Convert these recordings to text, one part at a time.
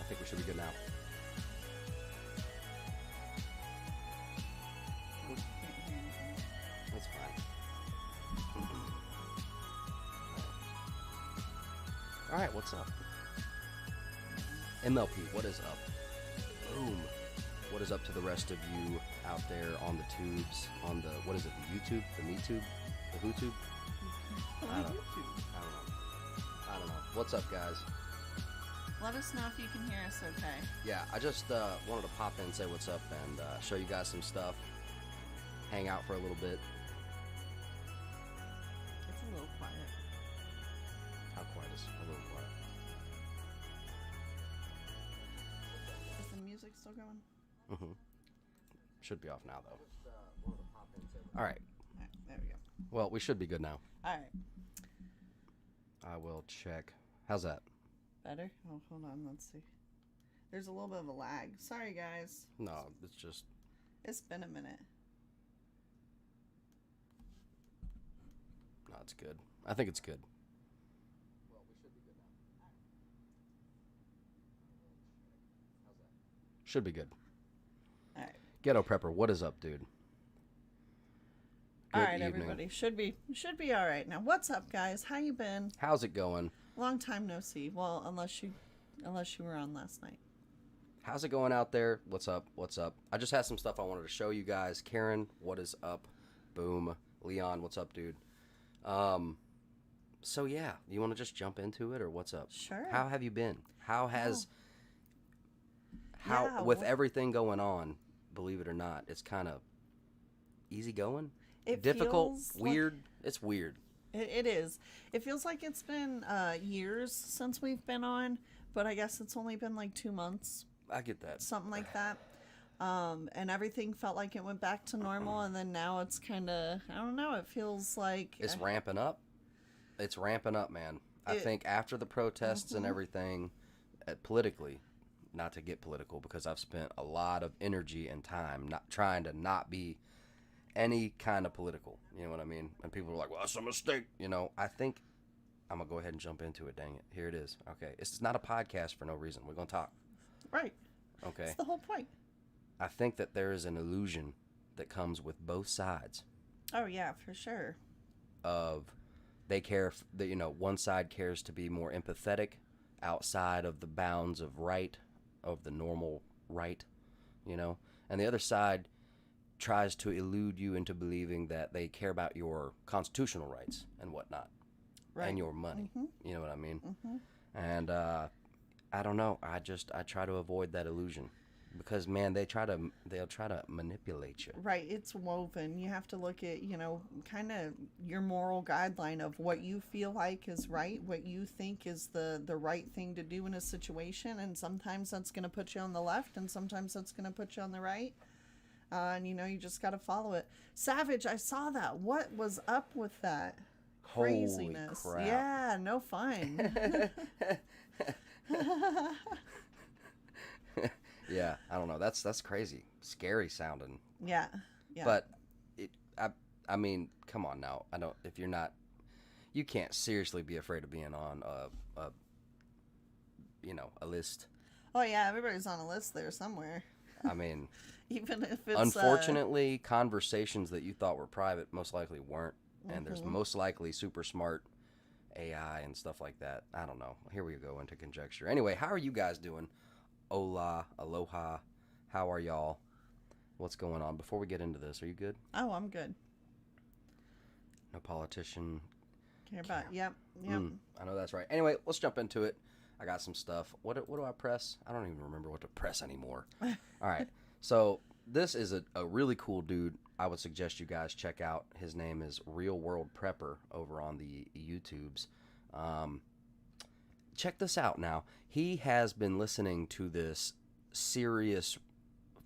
think we should be good now. That's fine. Alright, what's up? MLP, what is up? Boom. What is up to the rest of you out there on the tubes, on the, what is it, the YouTube, the MeTube, the WhoTube? I don't know. What's up, guys? Let us know if you can hear us okay. Yeah, I just wanted to pop in and say what's up and show you guys some stuff. Hang out for a little bit. It's a little quiet. How quiet is a little quiet? Is the music still going? Mm-hmm. Should be off now, though. All right. All right, there we go. Well, we should be good now. All right. I will check. How's that? Better? Oh, hold on. Let's see. There's a little bit of a lag. Sorry, guys. No, it's just... It's been a minute. No, it's good. I think it's good. Well, we should be good now. How's that? Should be good. All right. Ghetto Prepper, what is up, dude? All right, everybody. Should be all right now. What's up, guys? How you been? How's it going? Long time no see. Well, unless you were on last night. How's it going out there? What's up? What's up? I just had some stuff I wanted to show you guys. Karen, what is up? Boom. Leon, what's up, dude? So yeah, you want to just jump into it or what's up? Sure. How have you been? With everything going on, believe it or not, it's kind of easy going. Difficult, weird. It's weird. It is. It feels like it's been years since we've been on, but I guess it's only been like 2 months. I get that. Something like that. And everything felt like it went back to normal, and then now it's kind of, I don't know, it feels like... It's ramping up. It's ramping up, man. I think after the protests and everything, politically, not to get political, because I've spent a lot of energy and time trying to not be any kind of political, you know what I mean? And people are like, well, that's a mistake. You know, I think I'm going to go ahead and jump into it, dang it. Here it is. Okay, it's not a podcast for no reason. We're going to talk. Right. Okay. That's the whole point. I think that there is an illusion that comes with both sides. Oh, yeah, for sure. Of they care, one side cares to be more empathetic outside of the bounds of right, of the normal right, and the other side tries to elude you into believing that they care about your constitutional rights and whatnot, right, and your money. Mm-hmm. You know what I mean? Mm-hmm. And I don't know. I try to avoid that illusion because, man, they'll try to manipulate you. Right. It's woven. You have to look at kind of your moral guideline of what you feel like is right, what you think is the right thing to do in a situation, and sometimes that's going to put you on the left, and sometimes that's going to put you on the right. And you just got to follow it. Savage, I saw that. What was up with that? Craziness. Holy crap. Yeah, no fun. Yeah, I don't know. That's crazy. Scary sounding. Yeah. But I mean, come on now. If you're not, you can't seriously be afraid of being on a list. Oh yeah, everybody's on a list there somewhere. I mean, even if it's unfortunately, conversations that you thought were private most likely weren't, and there's most likely super smart AI and stuff like that. I don't know. Here we go into conjecture. Anyway, how are you guys doing? Hola, aloha. How are y'all? What's going on? Before we get into this, are you good? Oh, I'm good. No politician. Care about? Yep. I know that's right. Anyway, let's jump into it. I got some stuff. What do I press? I don't even remember what to press anymore. All right. So this is a really cool dude. I would suggest you guys check out. His name is Real World Prepper over on the YouTubes. Check this out now. He has been listening to this serious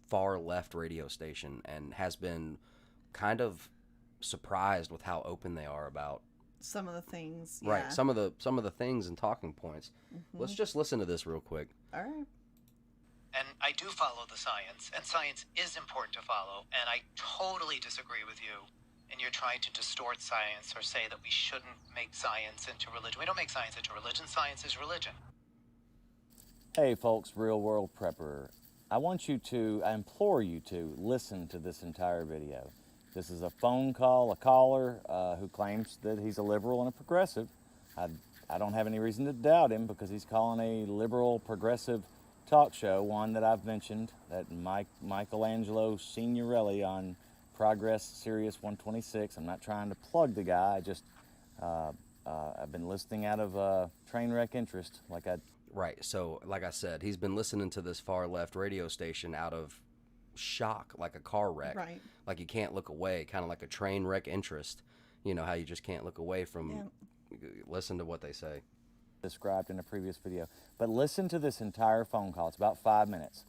far left radio station and has been kind of surprised with how open they are about some of the things. Yeah. Right. Some of the things and talking points. Mm-hmm. Let's just listen to this real quick. All right. And I do follow the science, and science is important to follow, and I totally disagree with you. And you're trying to distort science or say that we shouldn't make science into religion. We don't make science into religion. Science is religion. Hey folks, Real World Prepper. I implore you to listen to this entire video. This is a phone call, a caller who claims that he's a liberal and a progressive. I don't have any reason to doubt him because he's calling a liberal progressive talk show, one that I've mentioned, that Michelangelo Signorelli on Progress Sirius 126. I'm not trying to plug the guy, I've been listening out of train wreck interest, Right. So, like I said, he's been listening to this far left radio station out of shock, like a car wreck. Right. Like you can't look away, kind of like a train wreck interest. You know how you just can't look away from listen to what they say. Described in a previous video. But listen to this entire phone call. It's about 5 minutes.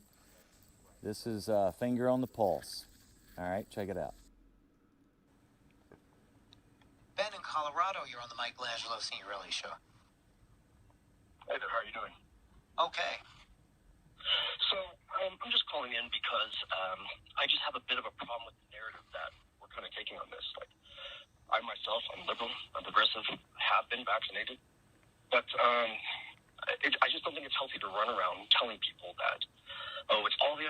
This is Finger on the Pulse. All right, check it out. Ben in Colorado, you're on the Michelangelo Signorelli show. Hey there, how are you doing? Okay. So, I'm just calling in because I just have a bit of a problem with the narrative that we're kind of taking on this. Like, I myself, I'm liberal, I'm progressive, have been vaccinated, but I just don't think it's healthy to run around telling people that, oh, it's all the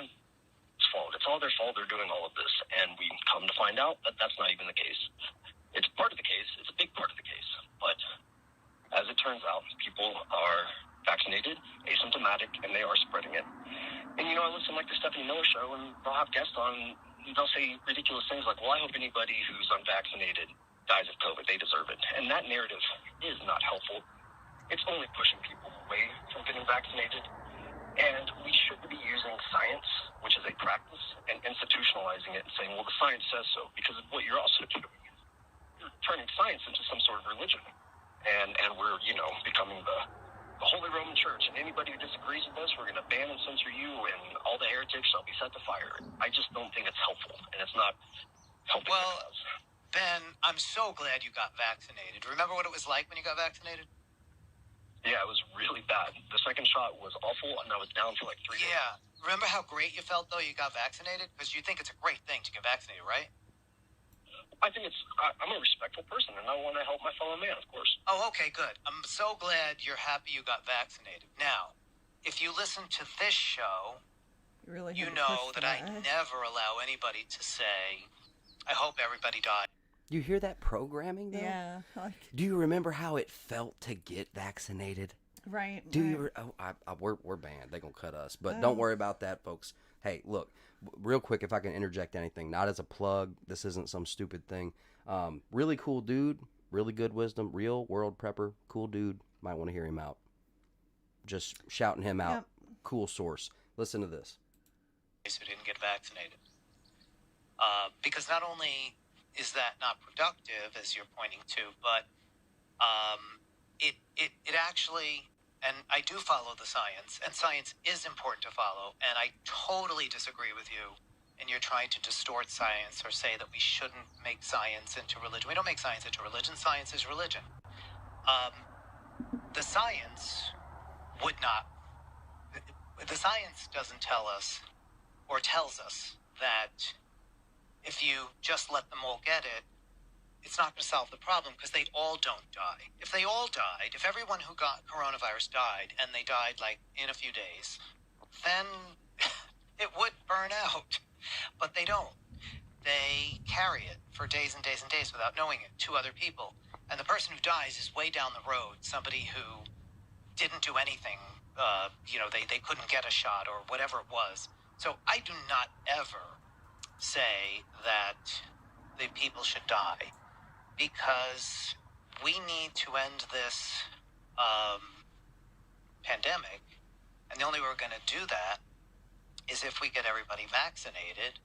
fault, it's all their fault, they're doing all of this, and we come to find out that that's not even the case. It's part of the case, it's a big part of the case, but as it turns out, people are vaccinated, asymptomatic, and they are spreading it. And, you know, I listen like the Stephanie Miller show, and they'll have guests on, they'll say ridiculous things like, well, I hope anybody who's unvaccinated dies of COVID. They deserve it. And that narrative is not helpful. It's only pushing people away from getting vaccinated. And we should be using science, which is a practice, and institutionalizing it and saying, well, the science says so. Because what you're also doing is you're turning science into some sort of religion. And we're, you know, becoming the Holy Roman Church. And anybody who disagrees with us, we're going to ban and censor you, and all the heretics shall be set to fire. I just don't think it's helpful, and it's not helping the cause. Ben, I'm so glad you got vaccinated. Remember what it was like when you got vaccinated? Yeah, it was really bad. The second shot was awful, and I was down for like 3 days. Yeah. Remember how great you felt, though, you got vaccinated? Because you think it's a great thing to get vaccinated, right? I think I'm a respectful person, and I want to help my fellow man, of course. Oh, okay, good. I'm so glad you're happy you got vaccinated. Now, if you listen to this show, you know that I never allow anybody to say, I hope everybody died. You hear that programming, though? Yeah. Do you remember how it felt to get vaccinated? Right. Do you? We're banned. They're gonna cut us, but don't worry about that, folks. Hey, look, real quick, if I can interject anything, not as a plug. This isn't some stupid thing. Really cool dude, really good wisdom, real world prepper, cool dude. Might want to hear him out. Just shouting him out. Yep. Cool source. Listen to this. Who didn't get vaccinated? Because not only is that not productive, as you're pointing to, but it actually. And I do follow the science, and science is important to follow, and I totally disagree with you, and you're trying to distort science or say that we shouldn't make science into religion. We don't make science into religion. Science is religion. The science would not... The science doesn't tell us, or tells us, that if you just let them all get it, it's not going to solve the problem because they all don't die. If they all died, if everyone who got coronavirus died and they died like in a few days, then it would burn out. But they don't. They carry it for days and days and days without knowing it to other people. And the person who dies is way down the road, somebody who didn't do anything. They couldn't get a shot or whatever it was. So I do not ever say that the people should die, because we need to end this pandemic, and the only way we're going to do that is if we get everybody vaccinated,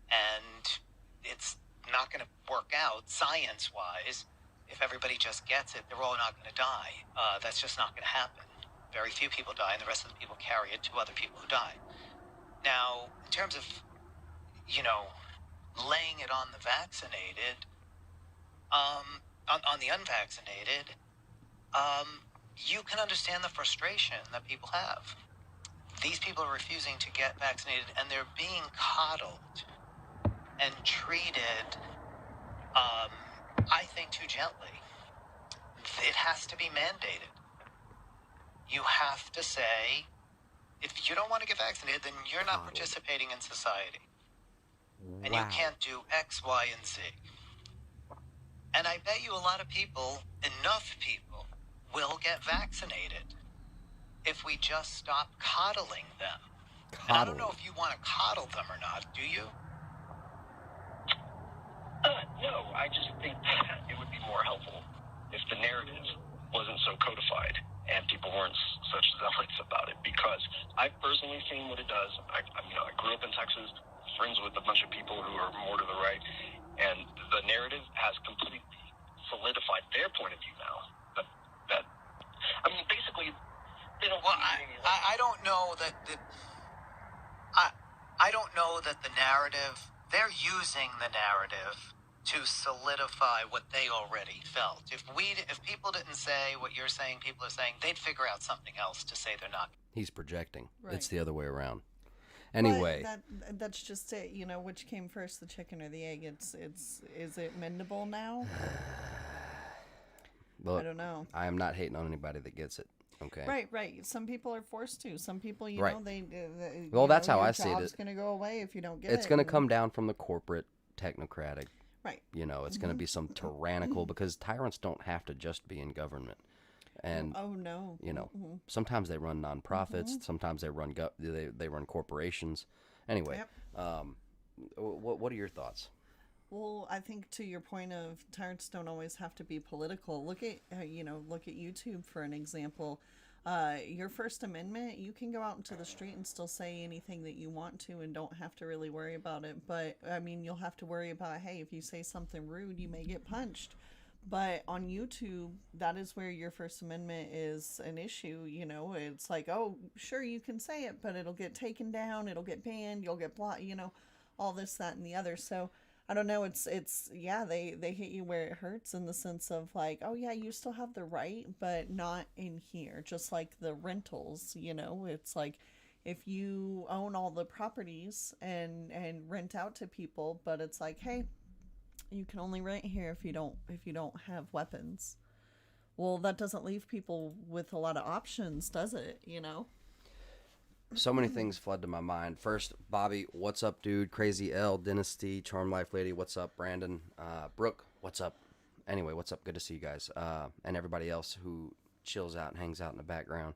and it's not going to work out science-wise. If everybody just gets it, they're all not going to die. That's just not going to happen. Very few people die, and the rest of the people carry it to other people who die. Now, in terms of, laying it on the vaccinated, on the unvaccinated, you can understand the frustration that people have. These people are refusing to get vaccinated, and they're being coddled and treated, I think, too gently. It has to be mandated. You have to say, If you don't want to get vaccinated, then you're not Coddled. participating in society. And you Wow. can't do X, Y, and Z. And I bet you a lot of people, enough people, will get vaccinated if we just stop coddling them. And I don't know Coddling. if you want to coddle them or not, do you? No, I just think it would be more helpful if the narrative wasn't so codified and people weren't such zealots about it. Because I've personally seen what it does. I grew up in Texas, friends with a bunch of people who are more to the right, and the narrative has completely solidified their point of view now. Basically, they don't. Well, I don't know that I don't know that the narrative, they're using the narrative to solidify what they already felt. If people didn't say what you're saying, people are saying, they'd figure out something else to say they're not. He's projecting. Right. It's the other way around. Anyway, but that's just it. You know, which came first, the chicken or the egg? Is it mendable now? look, I don't know. I am not hating on anybody that gets it. Okay. Right. Some people are forced to. Some people, you Right. know, they. Well, that's how your I see it. job's going to go away if you don't get it. It's going to and- come down from the corporate technocratic. Right. You know, it's going to be some tyrannical, because tyrants don't have to just be in government. And Oh no. you know, Mhm. sometimes they run nonprofits, sometimes they run they run corporations. Anyway, Yep. what are your thoughts? Well, I think to your point of tyrants don't always have to be political. Look at look at YouTube for an example. Your First Amendment, you can go out into the street and still say anything that you want to and don't have to really worry about it. But I mean, you'll have to worry about, hey, if you say something rude, you may get punched. But on YouTube, that is where your First Amendment is an issue. You know, it's like, oh, sure, you can say it, but it'll get taken down, it'll get banned, you'll get blocked, all this, that, and the other. So I don't know. It's yeah, they hit you where it hurts in the sense of like, oh yeah, you still have the right, but not in here. Just like the rentals, it's like if you own all the properties and rent out to people, but it's like, hey, you can only rent here if you don't have weapons. Well, that doesn't leave people with a lot of options, does it? So many things flood to my mind. First, Bobby, what's up, dude? Crazy L, Dynasty, Charm Life Lady, what's up? Brandon, Brooke, what's up? Anyway, what's up? Good to see you guys. And everybody else who chills out and hangs out in the background.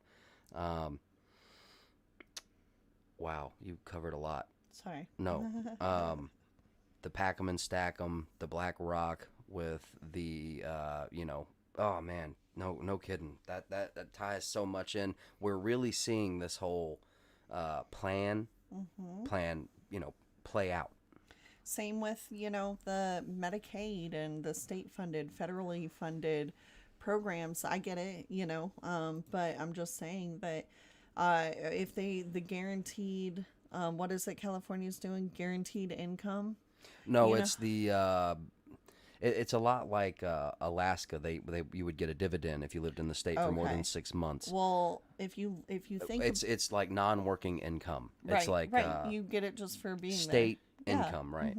Wow, you covered a lot. Sorry. No. The pack 'em and stack 'em, the Black Rock with the, oh man, no kidding. That ties so much in. We're really seeing this whole plan, play out. Same with, the Medicaid and the state-funded, federally funded programs. I get it, but I'm just saying that if the guaranteed, what is it California's doing? Guaranteed income? No, it's the it's a lot like Alaska. You would get a dividend if you lived in the state for more Okay. than 6 months. Well, if you think It's like non-working income. It's like you get it just for being state there. Yeah. income, right?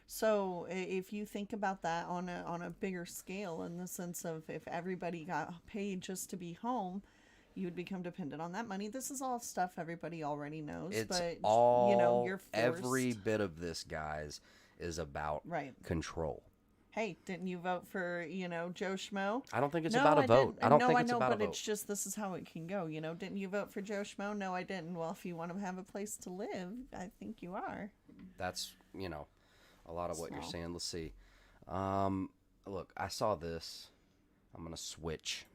So if you think about that on a bigger scale, in the sense of if everybody got paid just to be home, you would become dependent on that money. This is all stuff everybody already knows. It's but all you're forced. every bit of this, guys, is about Right. control. Hey, didn't you vote for Joe Schmo? I don't think it's No, about a I vote. didn't. I don't No, think I it's know, about a but vote. it's just this is how it can go. Didn't you vote for Joe Schmo? No, I didn't. Well, if you want to have a place to live, I think you are. That's a lot of what you're So. saying. Let's see. Look, I saw this. I'm gonna switch.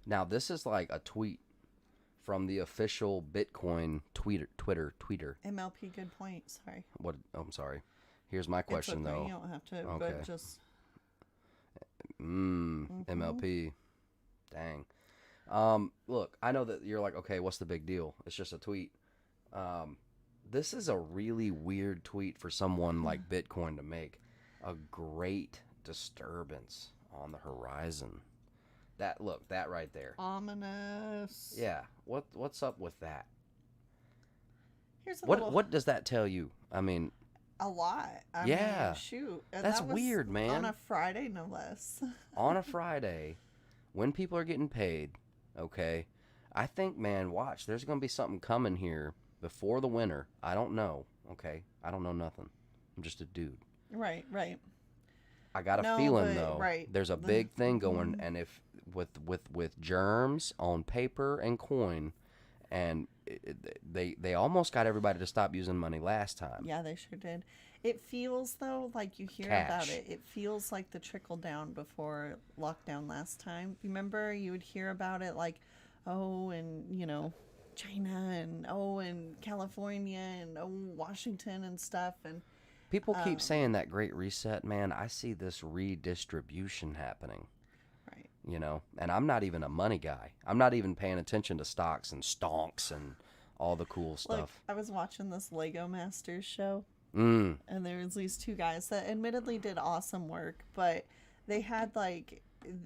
Now this is like a tweet from the official Bitcoin Twitter. MLP, good point. Sorry. What? Oh, I'm sorry. Here's my question It's okay. though. You don't have to, Okay. but just MLP. Dang. Look, I know that you're like, okay, what's the big deal? It's just a tweet. This is a really weird tweet for someone like Bitcoin to make. A great disturbance on the horizon. That right there. ominous. Yeah. What's up with that? Here's a What little, what does that tell you? I mean, a lot. I Yeah. mean, shoot. And That's that was weird, man. On a Friday, no less. on a Friday, when people are getting paid, okay, I think, man, watch. There's going to be something coming here before the winter. I don't know. Okay, I don't know nothing. I'm just a dude. Right. I got a No, feeling but- though. right. There's a big thing going, and if with germs on paper and coin, and they almost got everybody to stop using money last time. Yeah, they sure did. It feels though like you hear about Cash. it. It feels like the trickle down before lockdown last time. Remember, you would hear about it like, oh, and China, and oh, and California, and oh, Washington and stuff, and People keep saying that Great Reset, man. I see this redistribution happening. right. And I'm not even a money guy. I'm not even paying attention to stocks and stonks and all the cool Look, stuff. I was watching this Lego Masters show. Mm. And there was these two guys that admittedly did awesome work, but they had like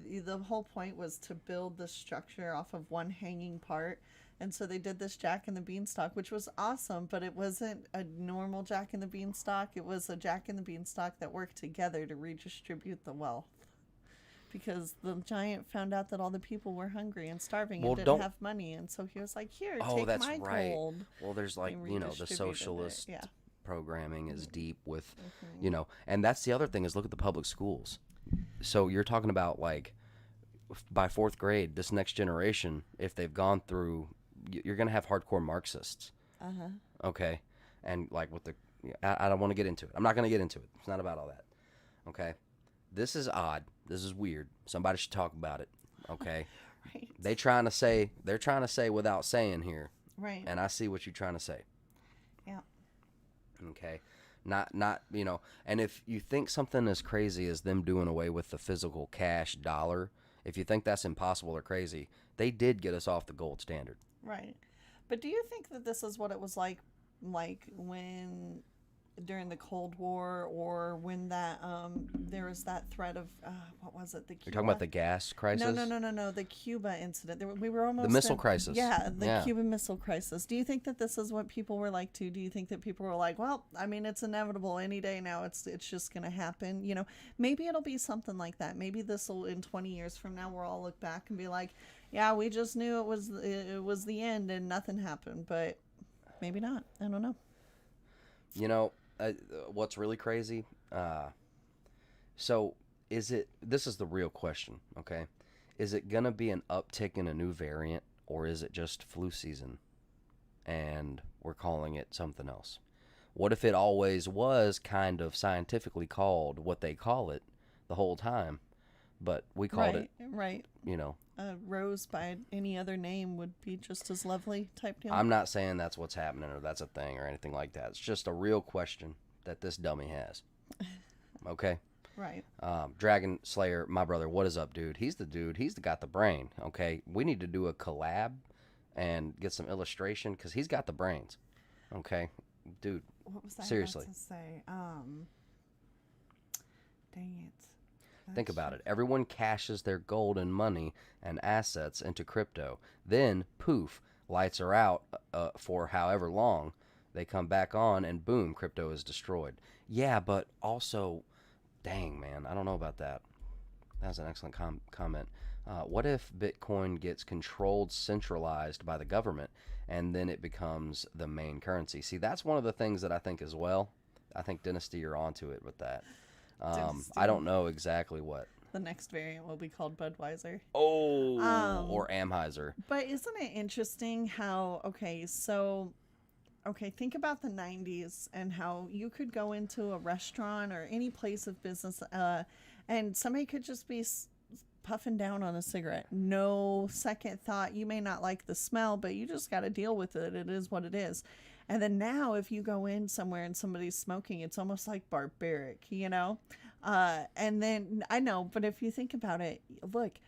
the whole point was to build the structure off of one hanging part. And so they did this Jack and the Beanstalk, which was awesome, but it wasn't a normal Jack and the Beanstalk. It was a Jack and the Beanstalk that worked together to redistribute the wealth. Because the giant found out that all the people were hungry and starving and didn't have money. And so he was like, here, take that's my right. gold. Well, there's like, and the redistributed it. socialist Yeah. programming is deep with, and that's the other thing is look at the public schools. So you're talking about like by fourth grade, this next generation, if they've gone through, you're going to have hardcore Marxists. Uh-huh. Okay. And like with I don't want to get into it. I'm not going to get into it. It's not about all that. Okay. This is odd. This is weird. Somebody should talk about it. Okay. Right. They're trying to say without saying here. Right. And I see what you're trying to say. Yeah. Okay. Not and if you think something as crazy as them doing away with the physical cash dollar, if you think that's impossible or crazy, they did get us off the gold standard. Right. But do you think that this is what it was like when during the Cold War, or when that there was that threat of what was it? You're talking about the gas crisis? No. The Cuba incident. We were almost the missile crisis. Yeah, the Cuban Missile Crisis. Do you think that this is what people were like too? Do you think that people were like, well, I mean, it's inevitable any day now. It's just going to happen. Maybe it'll be something like that. Maybe this will, in 20 years from now, we'll all look back and be like, yeah, we just knew it was the end and nothing happened. But maybe not. I don't know. What's really crazy? So this is the real question, okay? Is it going to be an uptick in a new variant, or is it just flu season and we're calling it something else? What if it always was kind of scientifically called what they call it the whole time, but we called it, right. Rose by any other name would be just as lovely type deal. I'm not saying that's what's happening or that's a thing or anything like that. It's just a real question that this dummy has. Okay? Right. Dragon Slayer, my brother, what is up, dude? He's the dude. He's got the brain, okay? We need to do a collab and get some illustration because he's got the brains, okay? Dude, what was I seriously. about to say? Dang it. Think about it. Everyone cashes their gold and money and assets into crypto. Then, poof, lights are out for however long. They come back on, and boom, crypto is destroyed. Yeah, but also, dang, man, I don't know about that. That was an excellent comment. What if Bitcoin gets controlled, centralized by the government, and then it becomes the main currency? See, that's one of the things that I think as well. I think Dynasty, you're onto it with that. I don't know exactly what. The next variant will be called Budweiser. Oh, or Amheiser. But isn't it interesting how, think about the 90s and how you could go into a restaurant or any place of business and somebody could just be puffing down on a cigarette. No second thought. You may not like the smell, but you just got to deal with it. It is what it is. And then now if you go in somewhere and somebody's smoking, it's almost like barbaric, and then I know, but if you think about it, look,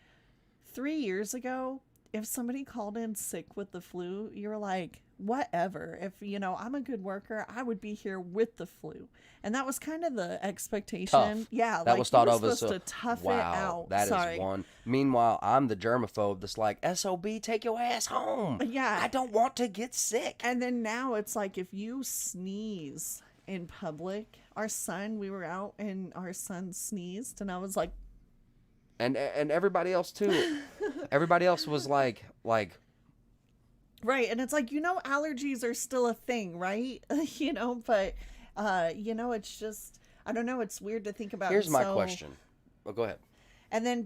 3 years ago, if somebody called in sick with the flu, you're like, whatever. If, I'm a good worker, I would be here with the flu. And that was kind of the expectation. Tough. Yeah. That was thought of as supposed to tough wow, it out. That is one. Meanwhile, I'm the germaphobe that's like, SOB, take your ass home. Yeah. I don't want to get sick. And then now it's like, if you sneeze in public, we were out and our son sneezed and I was like, and everybody else too. Everybody else was like, Right. And it's like, allergies are still a thing, right? But, it's just, I don't know. It's weird to think about. Here's my question. Oh, go ahead.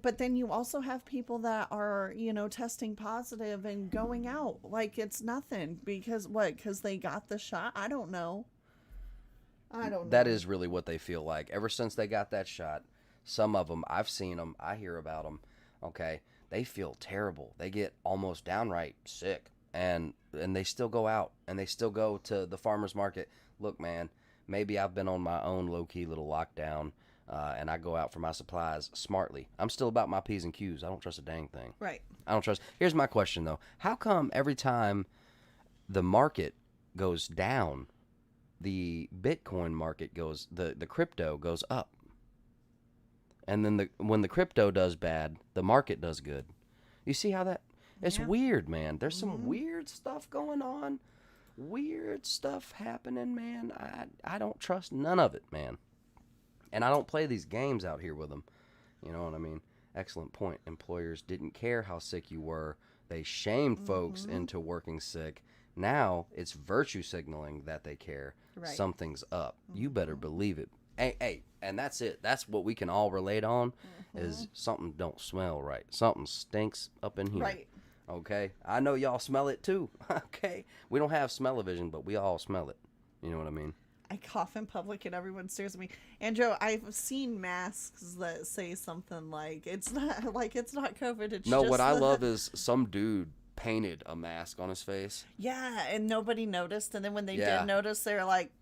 But then you also have people that are, testing positive and going out like it's nothing because what? Because they got the shot? I don't know. That is really what they feel like. Ever since they got that shot, some of them, I've seen them, I hear about them, okay, they feel terrible. They get almost downright sick, and they still go out, and they still go to the farmer's market. Look, man, maybe I've been on my own low-key little lockdown, and I go out for my supplies smartly. I'm still about my P's and Q's. I don't trust a dang thing. Right. I don't trust. Here's my question, though. How come every time the market goes down, the Bitcoin market goes, the crypto goes up? And then when the crypto does bad, the market does good. You see how that? It's weird, man. There's some weird stuff going on. Weird stuff happening, man. I don't trust none of it, man. And I don't play these games out here with them. You know what I mean? Excellent point. Employers didn't care how sick you were. They shamed folks into working sick. Now it's virtue signaling that they care. Right. Something's up. You better believe it. Hey, and that's it. That's what we can all relate on is something don't smell right. Something stinks up in here. Right. Okay? I know y'all smell it too. Okay? We don't have smell-o-vision, but we all smell it. You know what I mean? I cough in public and everyone stares at me. And Joe, I've seen masks that say something like it's not COVID. It's no, just what I love is some dude painted a mask on his face. Yeah, and nobody noticed. And then when they Yeah. did notice, they were like,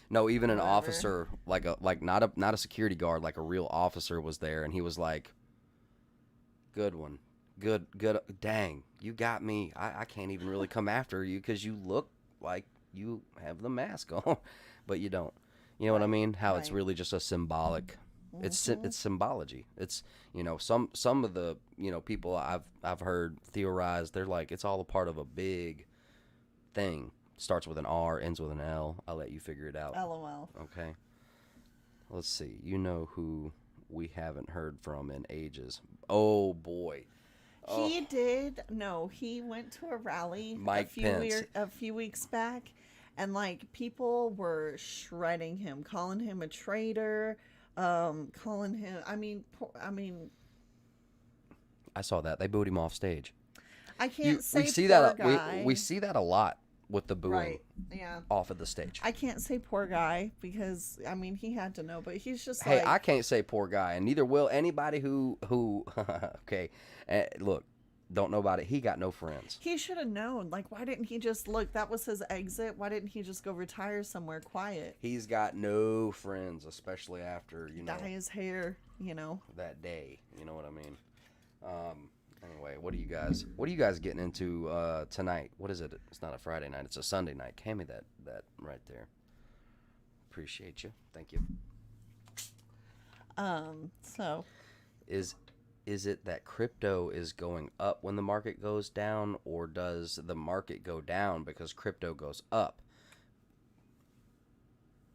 no, even an whatever. officer, like not a security guard, like a real officer was there, and he was like, "Good one, good, dang, you got me. I can't even really come after you because you look like you have the mask on, but you don't. You know what I mean? How it's really just a symbolic. It's symbology. It's some of the people I've heard theorize. They're like it's all a part of a big thing. Starts with an R, ends with an L. I'll let you figure it out. LOL. Okay. Let's see. You know who we haven't heard from in ages. Oh, boy. He did. No, he went to a rally Mike Pence. a few weeks back, and like people were shredding him, calling him a traitor, calling him. I mean, I saw that. They booed him off stage. I can't say we see poor that. guy. We see that a lot with the booing Right. Yeah. off of the stage. I can't say poor guy because he had to know, but he's just Hey, like I can't say poor guy, and neither will anybody who okay, look, don't know about it. He got no friends. he should have known. Like, why didn't he just look? That was his exit. Why didn't he just go retire somewhere quiet? He's got no friends, especially after Dye his hair. that day. You know what I mean? Anyway, what are you guys getting into tonight? What is it? It's not a Friday night. It's a Sunday night. Hand me that right there. Appreciate you. Thank you. So Is it that crypto is going up when the market goes down, or does the market go down because crypto goes up?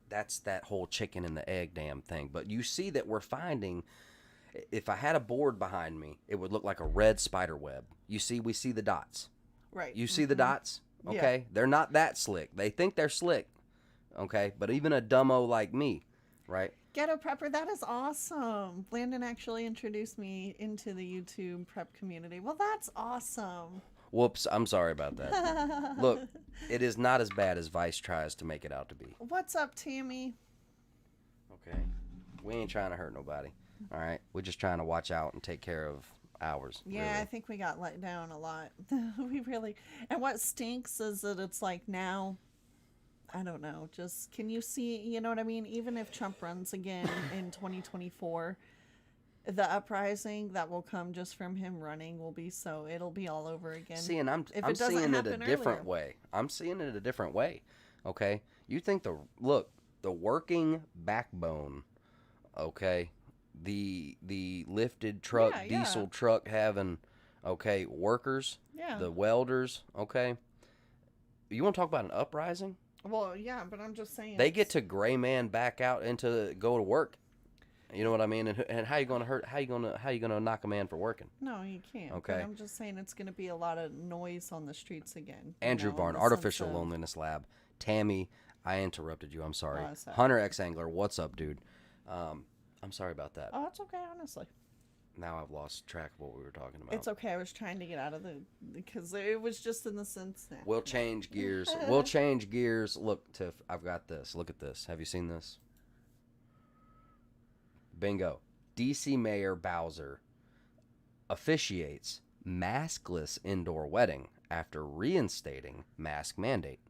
That's that whole chicken and the egg damn thing. But you see that we're finding, if I had a board behind me, it would look like a red spider web. We see the dots. right. You see the dots? Okay? Yeah. They're not that slick. They think they're slick. Okay? But even a dumbo like me, right? Ghetto Prepper, that is awesome. Landon actually introduced me into the YouTube prep community. Well, that's awesome. Whoops, I'm sorry about that. Look, it is not as bad as Vice tries to make it out to be. What's up, Tammy? Okay? We ain't trying to hurt nobody. All right? We're just trying to watch out and take care of ours. Yeah, really. I think we got let down a lot. We really. And what stinks is that it's like now, I don't know, just can you see, you know what I mean? Even if Trump runs again in 2024, the uprising that will come just from him running will be it'll be all over again. See, and I'm If it doesn't seeing it a happen different earlier. way. I'm seeing it a different way. Okay? You think the working backbone, okay, the lifted truck, Yeah, yeah. diesel truck having, okay, workers, Yeah. the welders, okay? You want to talk about an uprising? Well, yeah, but I'm just saying. They get to gray man back out into go to work You know what I mean? And how you gonna hurt? How you gonna knock a man for working? No, you can't. Okay. But I'm just saying it's going to be a lot of noise on the streets again. Andrew in Barn, the Artificial sense of- Loneliness Lab. Tammy, I interrupted you. I'm sorry. Oh, that's all right. Hunter X Angler, what's up, dude? I'm sorry about that. Oh, it's okay, honestly. Now I've lost track of what we were talking about. It's okay. I was trying to get out of because it was just in the sense that. We'll change gears. We'll change gears. Look, Tiff, I've got this. Look at this. Have you seen this? Bingo. DC Mayor Bowser officiates maskless indoor wedding after reinstating mask mandate.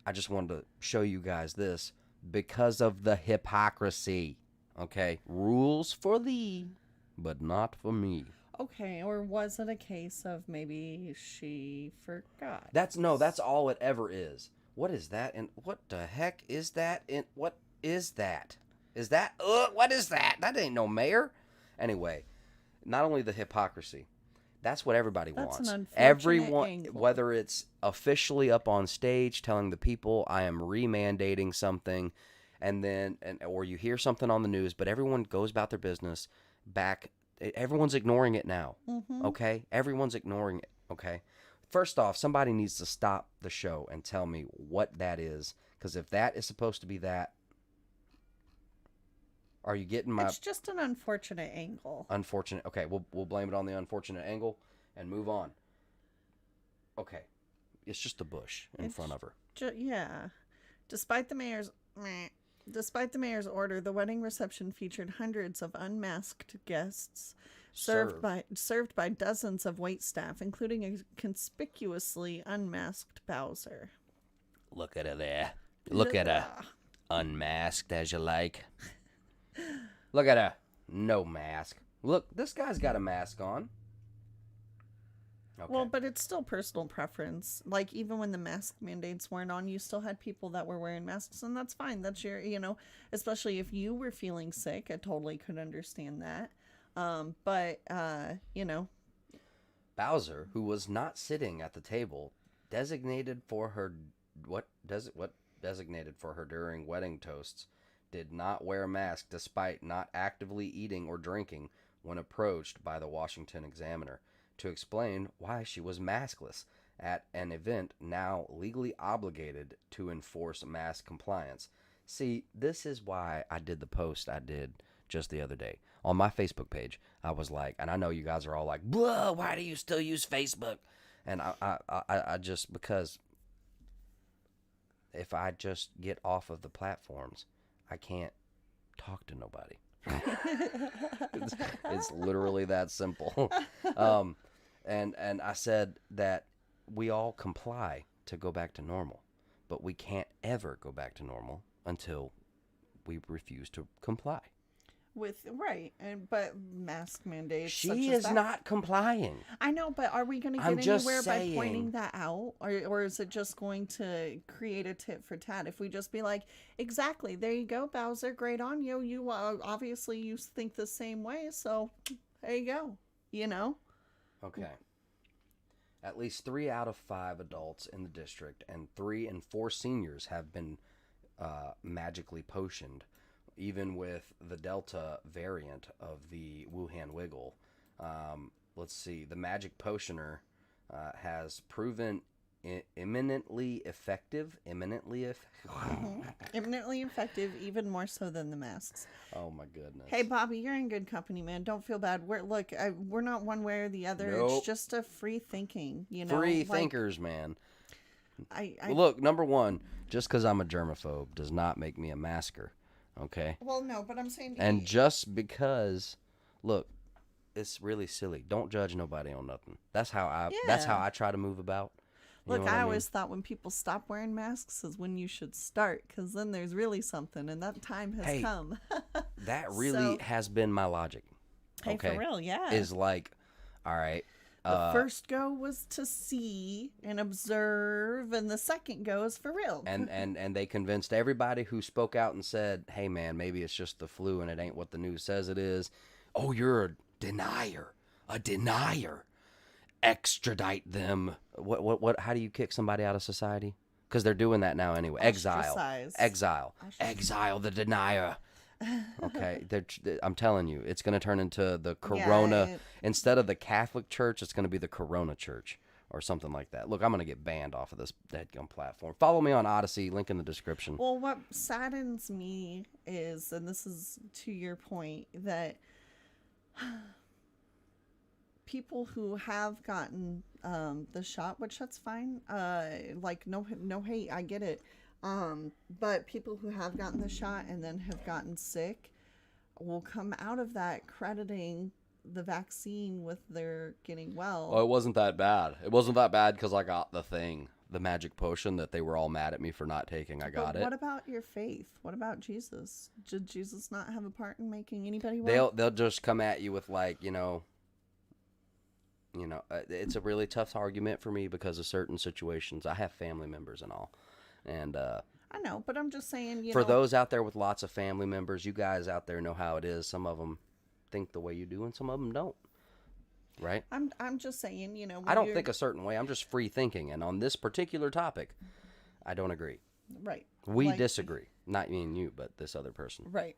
I just wanted to show you guys this because of the hypocrisy. Okay? Rules for thee, but not for me. Okay, or was it a case of maybe she forgot? That's all it ever is. What is that? And what the heck is that? And what is that? Is that what is that? That ain't no mayor. Anyway, not only the hypocrisy, that's what everybody That's wants. an unfortunate Everyone, angle. whether it's officially up on stage telling the people I am remandating something, or you hear something on the news, but everyone goes about their business. Everyone's ignoring it now. Mm-hmm. Okay, everyone's ignoring it. Okay, first off, somebody needs to stop the show and tell me what that is, because if that is supposed to be that. Are you getting my It's just an unfortunate angle. unfortunate? Okay, we'll blame it on the unfortunate angle and move on. Okay, it's just a bush in front of her. Yeah. Despite the mayor's order, the wedding reception featured hundreds of unmasked guests served by dozens of waitstaff, including a conspicuously unmasked Bowser. Look at her there. Look at her, unmasked as you like. Look at her, no mask. Look, this guy's got a mask on. Okay. Well, but it's still personal preference. Like, even when the mask mandates weren't on, you still had people that were wearing masks, and that's fine. That's your, especially if you were feeling sick, I totally could understand that. Bowser, who was not sitting at the table, designated for her during wedding toasts, did not wear a mask despite not actively eating or drinking when approached by the Washington Examiner to explain why she was maskless at an event now legally obligated to enforce mask compliance. See, this is why I did the post I did just the other day. On my Facebook page, I was like, and I know you guys are all like, blah, why do you still use Facebook? And I just, because if I just get off of the platforms, I can't talk to nobody. It's literally that simple. And I said that we all comply to go back to normal, but we can't ever go back to normal until we refuse to comply. But mask mandates. She is not complying. I know, but are we going to I'm get just anywhere by saying. pointing that out, or is it just going to create a tit for tat? If we just be like, exactly, there you go, Bowser, great on you. You obviously you think the same way, so there you go. Okay. At least 3 out of 5 adults in the district and 3 and 4 seniors have been magically potioned, even with the Delta variant of the Wuhan Wiggle. Let's see. The magic potioner has proven eminently effective. Eminently effective, even more so than the masks. Oh my goodness. Hey, Bobby, you're in good company, man. Don't feel bad. We're not one way or the other. Nope. It's just a free thinking, Free thinkers, man. Well, look, number one, just because I'm a germaphobe does not make me a masker. Okay. Well, no, but I'm saying. And just because, look, it's really silly. Don't judge nobody on nothing. That's how I try to move about. You Look, know what I mean? always thought when people stop wearing masks is when you should start, because then there's really something, and that time has come. That really has been my logic. Hey, okay? for real, yeah. Is like, all right. The first go was to see and observe, and the second go is for real. And they convinced everybody who spoke out and said, hey, man, maybe it's just the flu and it ain't what the news says it is. Oh, you're a denier. A denier. Extradite them. What? How do you kick somebody out of society? Because they're doing that now anyway. Exile the denier. Okay, I'm telling you, it's going to turn into the Corona. Yeah, Instead of the Catholic Church, it's going to be the Corona Church or something like that. Look, I'm going to get banned off of this deadgum platform. Follow me on Odyssey, link in the description. well, what saddens me is, and this is to your point, that people who have gotten the shot, which that's fine, like no hate, I get it, but people who have gotten the shot and then have gotten sick will come out of that crediting the vaccine with their getting well. Oh, it wasn't that bad. It wasn't that bad because I got the thing, the magic potion that they were all mad at me for not taking. I got it. What about your faith? What about Jesus? Did Jesus not have a part in making anybody well? They'll just come at you with like, it's a really tough argument for me because of certain situations. I have family members and all. And I know, but I'm just saying, for those out there with lots of family members, you guys out there know how it is. Some of them think the way you do and some of them don't. Right? I'm just saying, when I don't think a certain way. I'm just free thinking. And on this particular topic, I don't agree. Right. We disagree. Not me and you, but this other person. Right.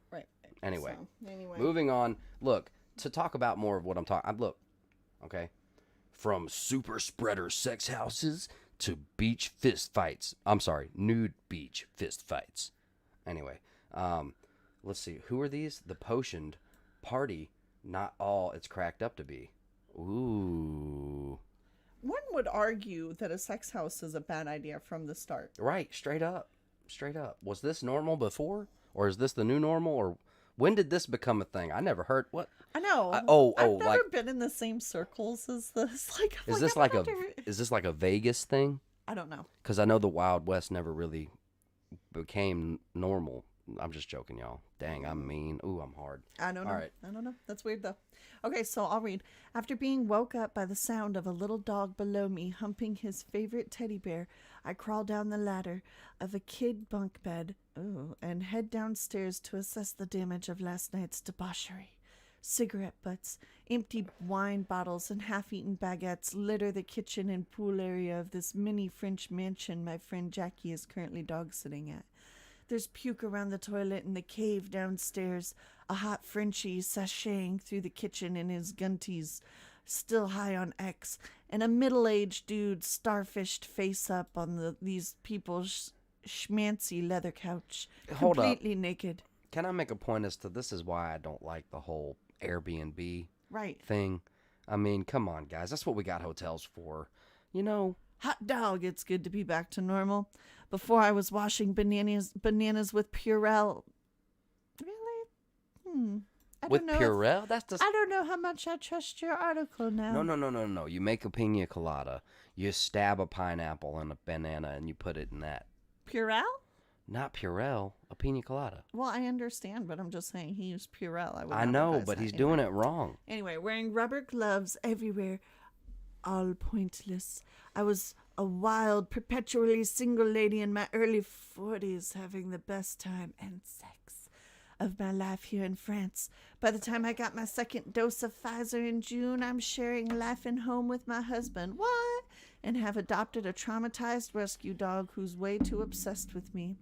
Anyway. Anyway. Moving on. Look, to talk about more of what I'm talking. Look, okay. From super spreader sex houses to beach fist fights. I'm sorry, nude beach fist fights. Anyway, let's see. Who are these? The potioned party. Not all it's cracked up to be. Ooh. One would argue that a sex house is a bad idea from the start. Right, straight up. Was this normal before? Or is this the new normal? Or when did this become a thing? I never heard. What? I know. I've never been in the same circles as this. Is this like a Vegas thing? I don't know. Because I know the Wild West never really became normal. I'm just joking, y'all. Dang, I'm mean. Ooh, I'm hard. I don't know. All right. I don't know. That's weird, though. Okay, so I'll read. After being woke up by the sound of a little dog below me humping his favorite teddy bear, I crawl down the ladder of a kid bunk bed and head downstairs to assess the damage of last night's debauchery. Cigarette butts, empty wine bottles, and half-eaten baguettes litter the kitchen and pool area of this mini French mansion my friend Jackie is currently dog-sitting at. There's puke around the toilet in the cave downstairs, a hot Frenchie sashaying through the kitchen in his gunties, still high on X, and a middle-aged dude starfished face up on these people's schmancy leather couch, Hold up. completely naked. Can I make a point as to this is why I don't like the whole Airbnb Right. thing? I mean, come on, guys. That's what we got hotels for. Hot dog, it's good to be back to normal. Before I was washing bananas with Purell. Really? I With don't know Purell? That's just... I don't know how much I trust your article now. No. You make a pina colada. You stab a pineapple and a banana and you put it in that. Purell? Not Purell, a pina colada. Well, I understand, but I'm just saying he used Purell. I know, but he's doing it wrong. Anyway, wearing rubber gloves everywhere, all pointless. I was a wild, perpetually single lady in my early 40s, having the best time and sex of my life here in France. By the time I got my second dose of Pfizer in June, I'm sharing life in home with my husband. What? And have adopted a traumatized rescue dog who's way too obsessed with me.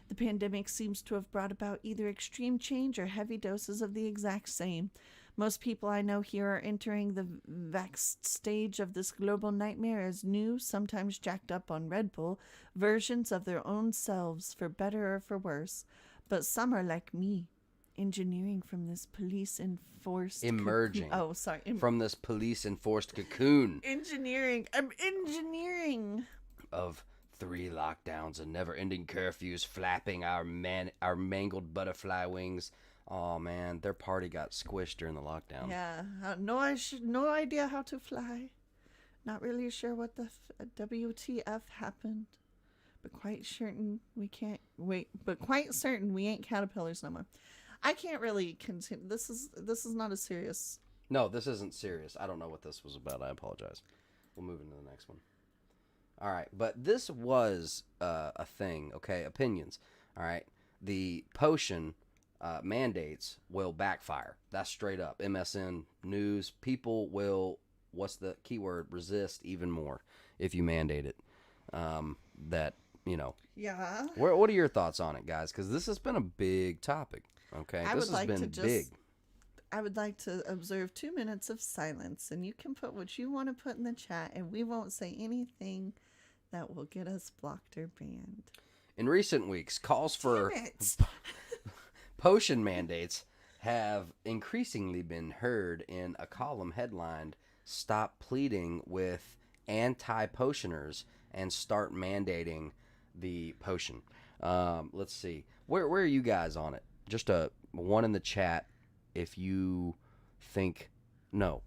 The pandemic seems to have brought about either extreme change or heavy doses of the exact same. Most people I know here are entering the vaxxed stage of this global nightmare as new, sometimes jacked up on Red Bull, versions of their own selves, for better or for worse. But some are like me, engineering from this police-enforced... Emerging. Oh, sorry. From this police-enforced cocoon. Engineering. I'm engineering. Of 3 lockdowns and never-ending curfews flapping our mangled butterfly wings. Oh man, their party got squished during the lockdown. Yeah, no idea how to fly. Not really sure what the WTF happened, but quite certain we can't wait. But quite certain we ain't caterpillars no more. I can't really continue. This is not a serious. No, this isn't serious. I don't know what this was about. I apologize. We'll move into the next one. All right, but this was a thing. Okay, opinions. All right, the potion. Mandates will backfire. That's straight up. MSN News. People will, what's the keyword, resist even more if you mandate it. Yeah. What are your thoughts on it, guys? Because this has been a big topic. Okay, I this would has like to been just big. I would like to observe 2 minutes of silence, and you can put what you want to put in the chat, and we won't say anything that will get us blocked or banned. In recent weeks, calls for Damn it. potion mandates have increasingly been heard in a column headlined, "Stop pleading with anti-potioners and start mandating the potion." Let's see. Where are you guys on it? Just a one in the chat if you think, no,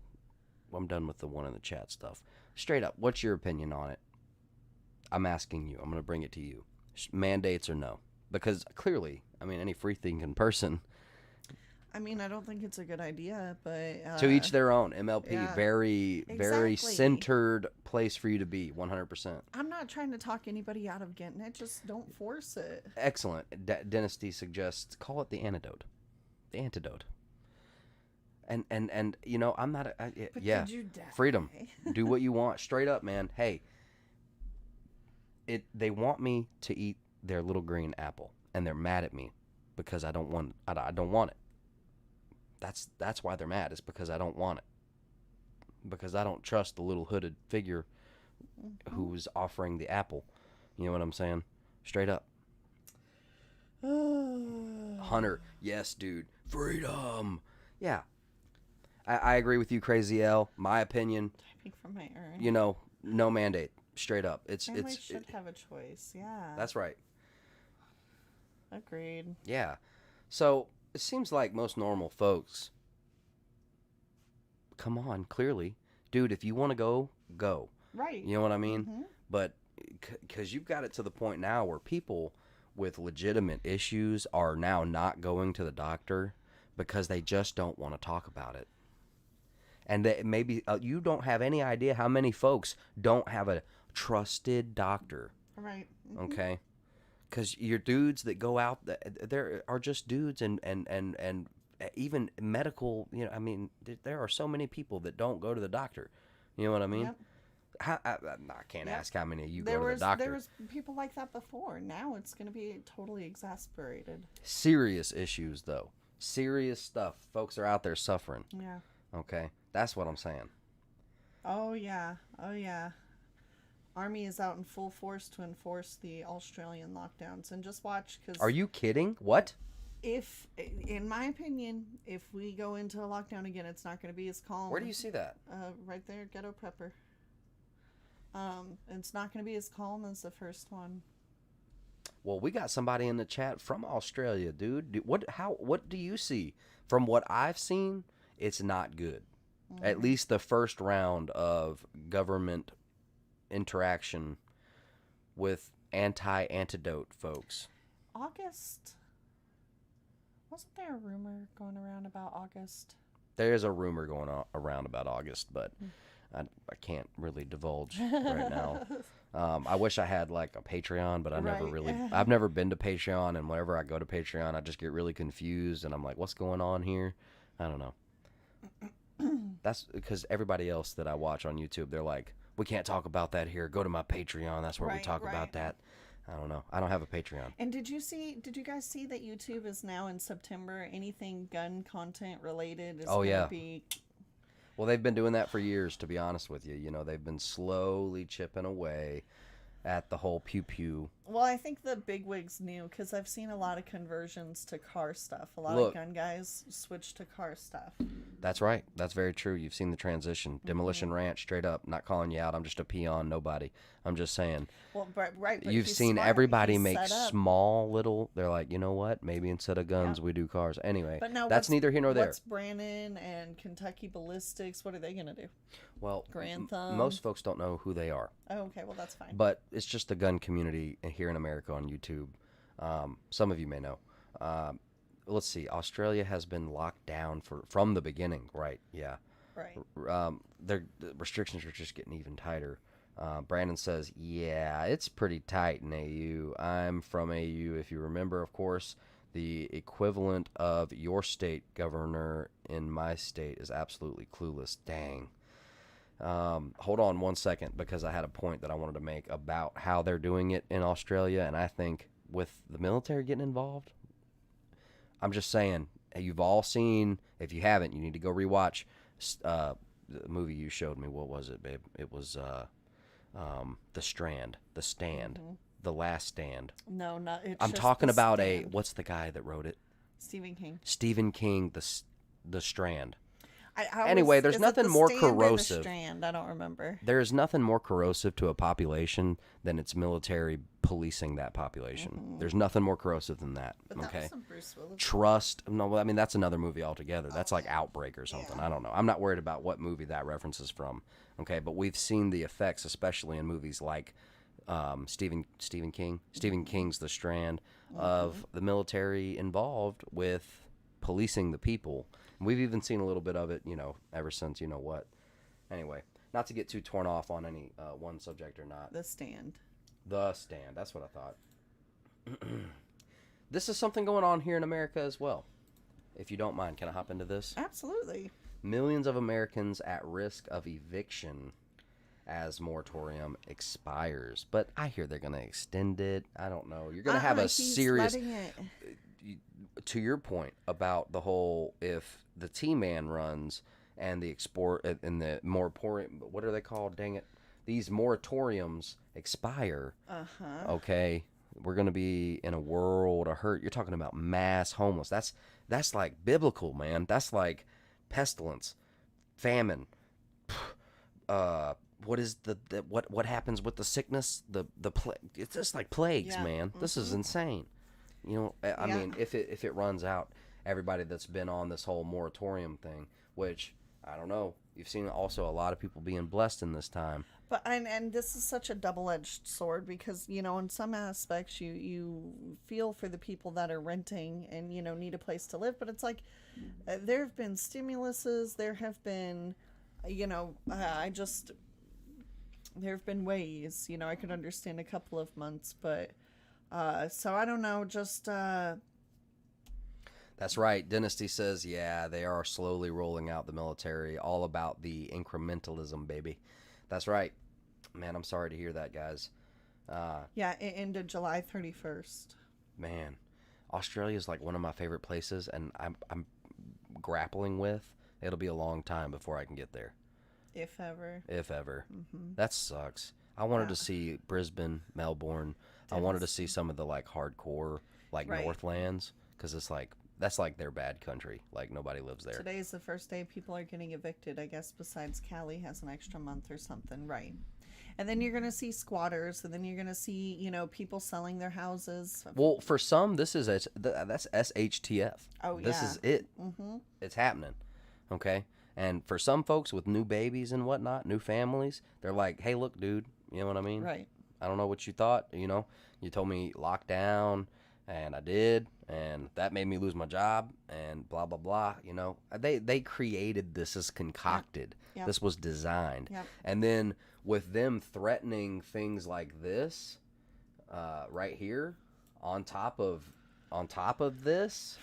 I'm done with the one in the chat stuff. Straight up, what's your opinion on it? I'm asking you. I'm going to bring it to you. Mandates or no? Because clearly, I mean, any free-thinking person, I mean, I don't think it's a good idea, but to each their own. MLP, yeah, very exactly. centered place for you to be, 100%. I'm not trying to talk anybody out of getting it. Just don't force it. Excellent. Dennis D suggests, call it the antidote. The antidote. And you know, I'm not, But yeah, did you die? freedom. Do what you want. Straight up, man. Hey, they want me to eat their little green apple, and they're mad at me because I don't want it. That's why they're mad. It's because I don't want it. Because I don't trust the little hooded figure who's offering the apple. You know what I'm saying? Straight up. Hunter, yes, dude. Freedom. Yeah. I agree with you, Crazy L. My opinion, Typing from my urn. you know, no mandate. Straight up. Families should have a choice. Yeah. That's right. Agreed. Yeah. So it seems like most normal folks, come on, clearly, dude, if you want to go, go. Right. You know what I mean? Mhm. But because you've got it to the point now where people with legitimate issues are now not going to the doctor because they just don't want to talk about it. And that maybe you don't have any idea how many folks don't have a trusted doctor. Right. Okay? Because your dudes that go out, there are just dudes and even medical, you know, I mean, there are so many people that don't go to the doctor. You know what I mean? Yep. I can't Yep. ask how many of you There go to the doctor. There was people like that before. Now it's going to be totally exasperated. Serious issues, though. Serious stuff. Folks are out there suffering. Yeah. Okay? That's what I'm saying. Oh, yeah. Oh, yeah. Army is out in full force to enforce the Australian lockdowns. And just watch, because Are you kidding? What? if, in my opinion, if we go into a lockdown again, it's not going to be as calm. Where do you see that? Right there, Ghetto Prepper. It's not going to be as calm as the first one. Well, we got somebody in the chat from Australia, dude. What do you see? From what I've seen, it's not good. At least the first round of government interaction with anti-antidote folks. August. Wasn't there a rumor going around about August? There's a rumor going around about August, but I can't really divulge right now. I wish I had like a Patreon, but I've never been to Patreon, and whenever I go to Patreon, I just get really confused, and I'm like, what's going on here? I don't know. That's because everybody else that I watch on YouTube, they're like, we can't talk about that here. Go to my Patreon. That's where we talk about that. I don't know. I don't have a Patreon. And did you guys see that YouTube is now in September, anything gun content related is going to be... Well, they've been doing that for years, to be honest with you. You know, they've been slowly chipping away at the whole pew-pew. Well, I think the bigwigs knew, because I've seen a lot of conversions to car stuff. A lot of gun guys switch to car stuff. That's right. That's very true. You've seen the transition. Demolition Ranch, straight up. Not calling you out. I'm just a peon, nobody. I'm just saying. Well, right. But You've seen smart. everybody He's make set up. small little... They're like, you know what? Maybe instead of guns, we do cars. Anyway, But now that's neither here nor there. What's Brannon and Kentucky Ballistics? What are they going to do? Well, Grand Thumb. most folks don't know who they are. Oh, okay. Well, that's fine. But it's just the gun community here in America on YouTube. Some of you may know. Let's see. Australia has been locked down from the beginning, right? Yeah. Right. The restrictions are just getting even tighter. Brandon says, yeah, it's pretty tight in AU. I'm from AU. If you remember, of course, the equivalent of your state governor in my state is absolutely clueless. Dang. Hold on one second, because I had a point that I wanted to make about how they're doing it in Australia, and I think with the military getting involved, I'm just saying, you've all seen. If you haven't, you need to go rewatch the movie you showed me. What was it, babe? It was The Stand, The Stand, The Last Stand. No, not. It's I'm just talking The about Stand. what's the guy that wrote it? Stephen King. Stephen King, The Strand. I Anyway, was, there's is it nothing The more Stand or The corrosive. Strand? I don't remember. There is nothing more corrosive to a population than its military policing that population. There's nothing more corrosive than that. But that okay. was some Bruce Willis. Trust. No, I mean that's another movie altogether. That's like Outbreak or something. Yeah. I don't know. I'm not worried about what movie that reference is from. Okay, but we've seen the effects, especially in movies like Stephen King's The Strand, of the military involved with policing the people. We've even seen a little bit of it, ever since you know what. Anyway, not to get too torn off on any one subject or not. The Stand. The Stand. That's what I thought. This is something going on here in America as well. If you don't mind, can I hop into this? Absolutely. Millions of Americans at risk of eviction as moratorium expires. But I hear they're going to extend it. I don't know. You're going to have a serious... To your point about the whole, if the T-Man runs and the moratorium, what are they called? Dang it. These moratoriums expire. Okay. We're going to be in a world of hurt. You're talking about mass homeless. That's like biblical, man. That's like pestilence, famine. What is what happens with the sickness? The it's just like plagues, man. This is insane. I mean, if it runs out, everybody that's been on this whole moratorium thing, which I don't know, you've seen also a lot of people being blessed in this time. But and this is such a double-edged sword because in some aspects you feel for the people that are renting and need a place to live, but it's like there have been stimuluses, there have been there have been ways, I could understand a couple of months, but so I don't know, just That's right. Dynasty says, yeah, they are slowly rolling out the military, all about the incrementalism, baby. That's right. Man, I'm sorry to hear that, guys. it ended July 31st. Man, Australia is like one of my favorite places, and I'm grappling with. It'll be a long time before I can get there. If ever. That sucks. I wanted to see Brisbane, Melbourne. I wanted to see some of the like hardcore, like Northlands, because it's like that's like their bad country. Like nobody lives there. Today is the first day people are getting evicted. I guess besides Cali has an extra month or something, right? And then you're gonna see squatters, and then you're gonna see people selling their houses. Well, for some, that's SHTF. Oh, This yeah. is it. Mm-hmm. It's happening. Okay. And for some folks with new babies and whatnot, new families, they're like, hey, look, dude, you know what I mean? Right. I don't know what you thought, you told me lockdown, and I did, and that made me lose my job, and blah, blah, blah, They created this as concocted. Yep. This was designed. Yep. And then with them threatening things like this, right here, on top of this...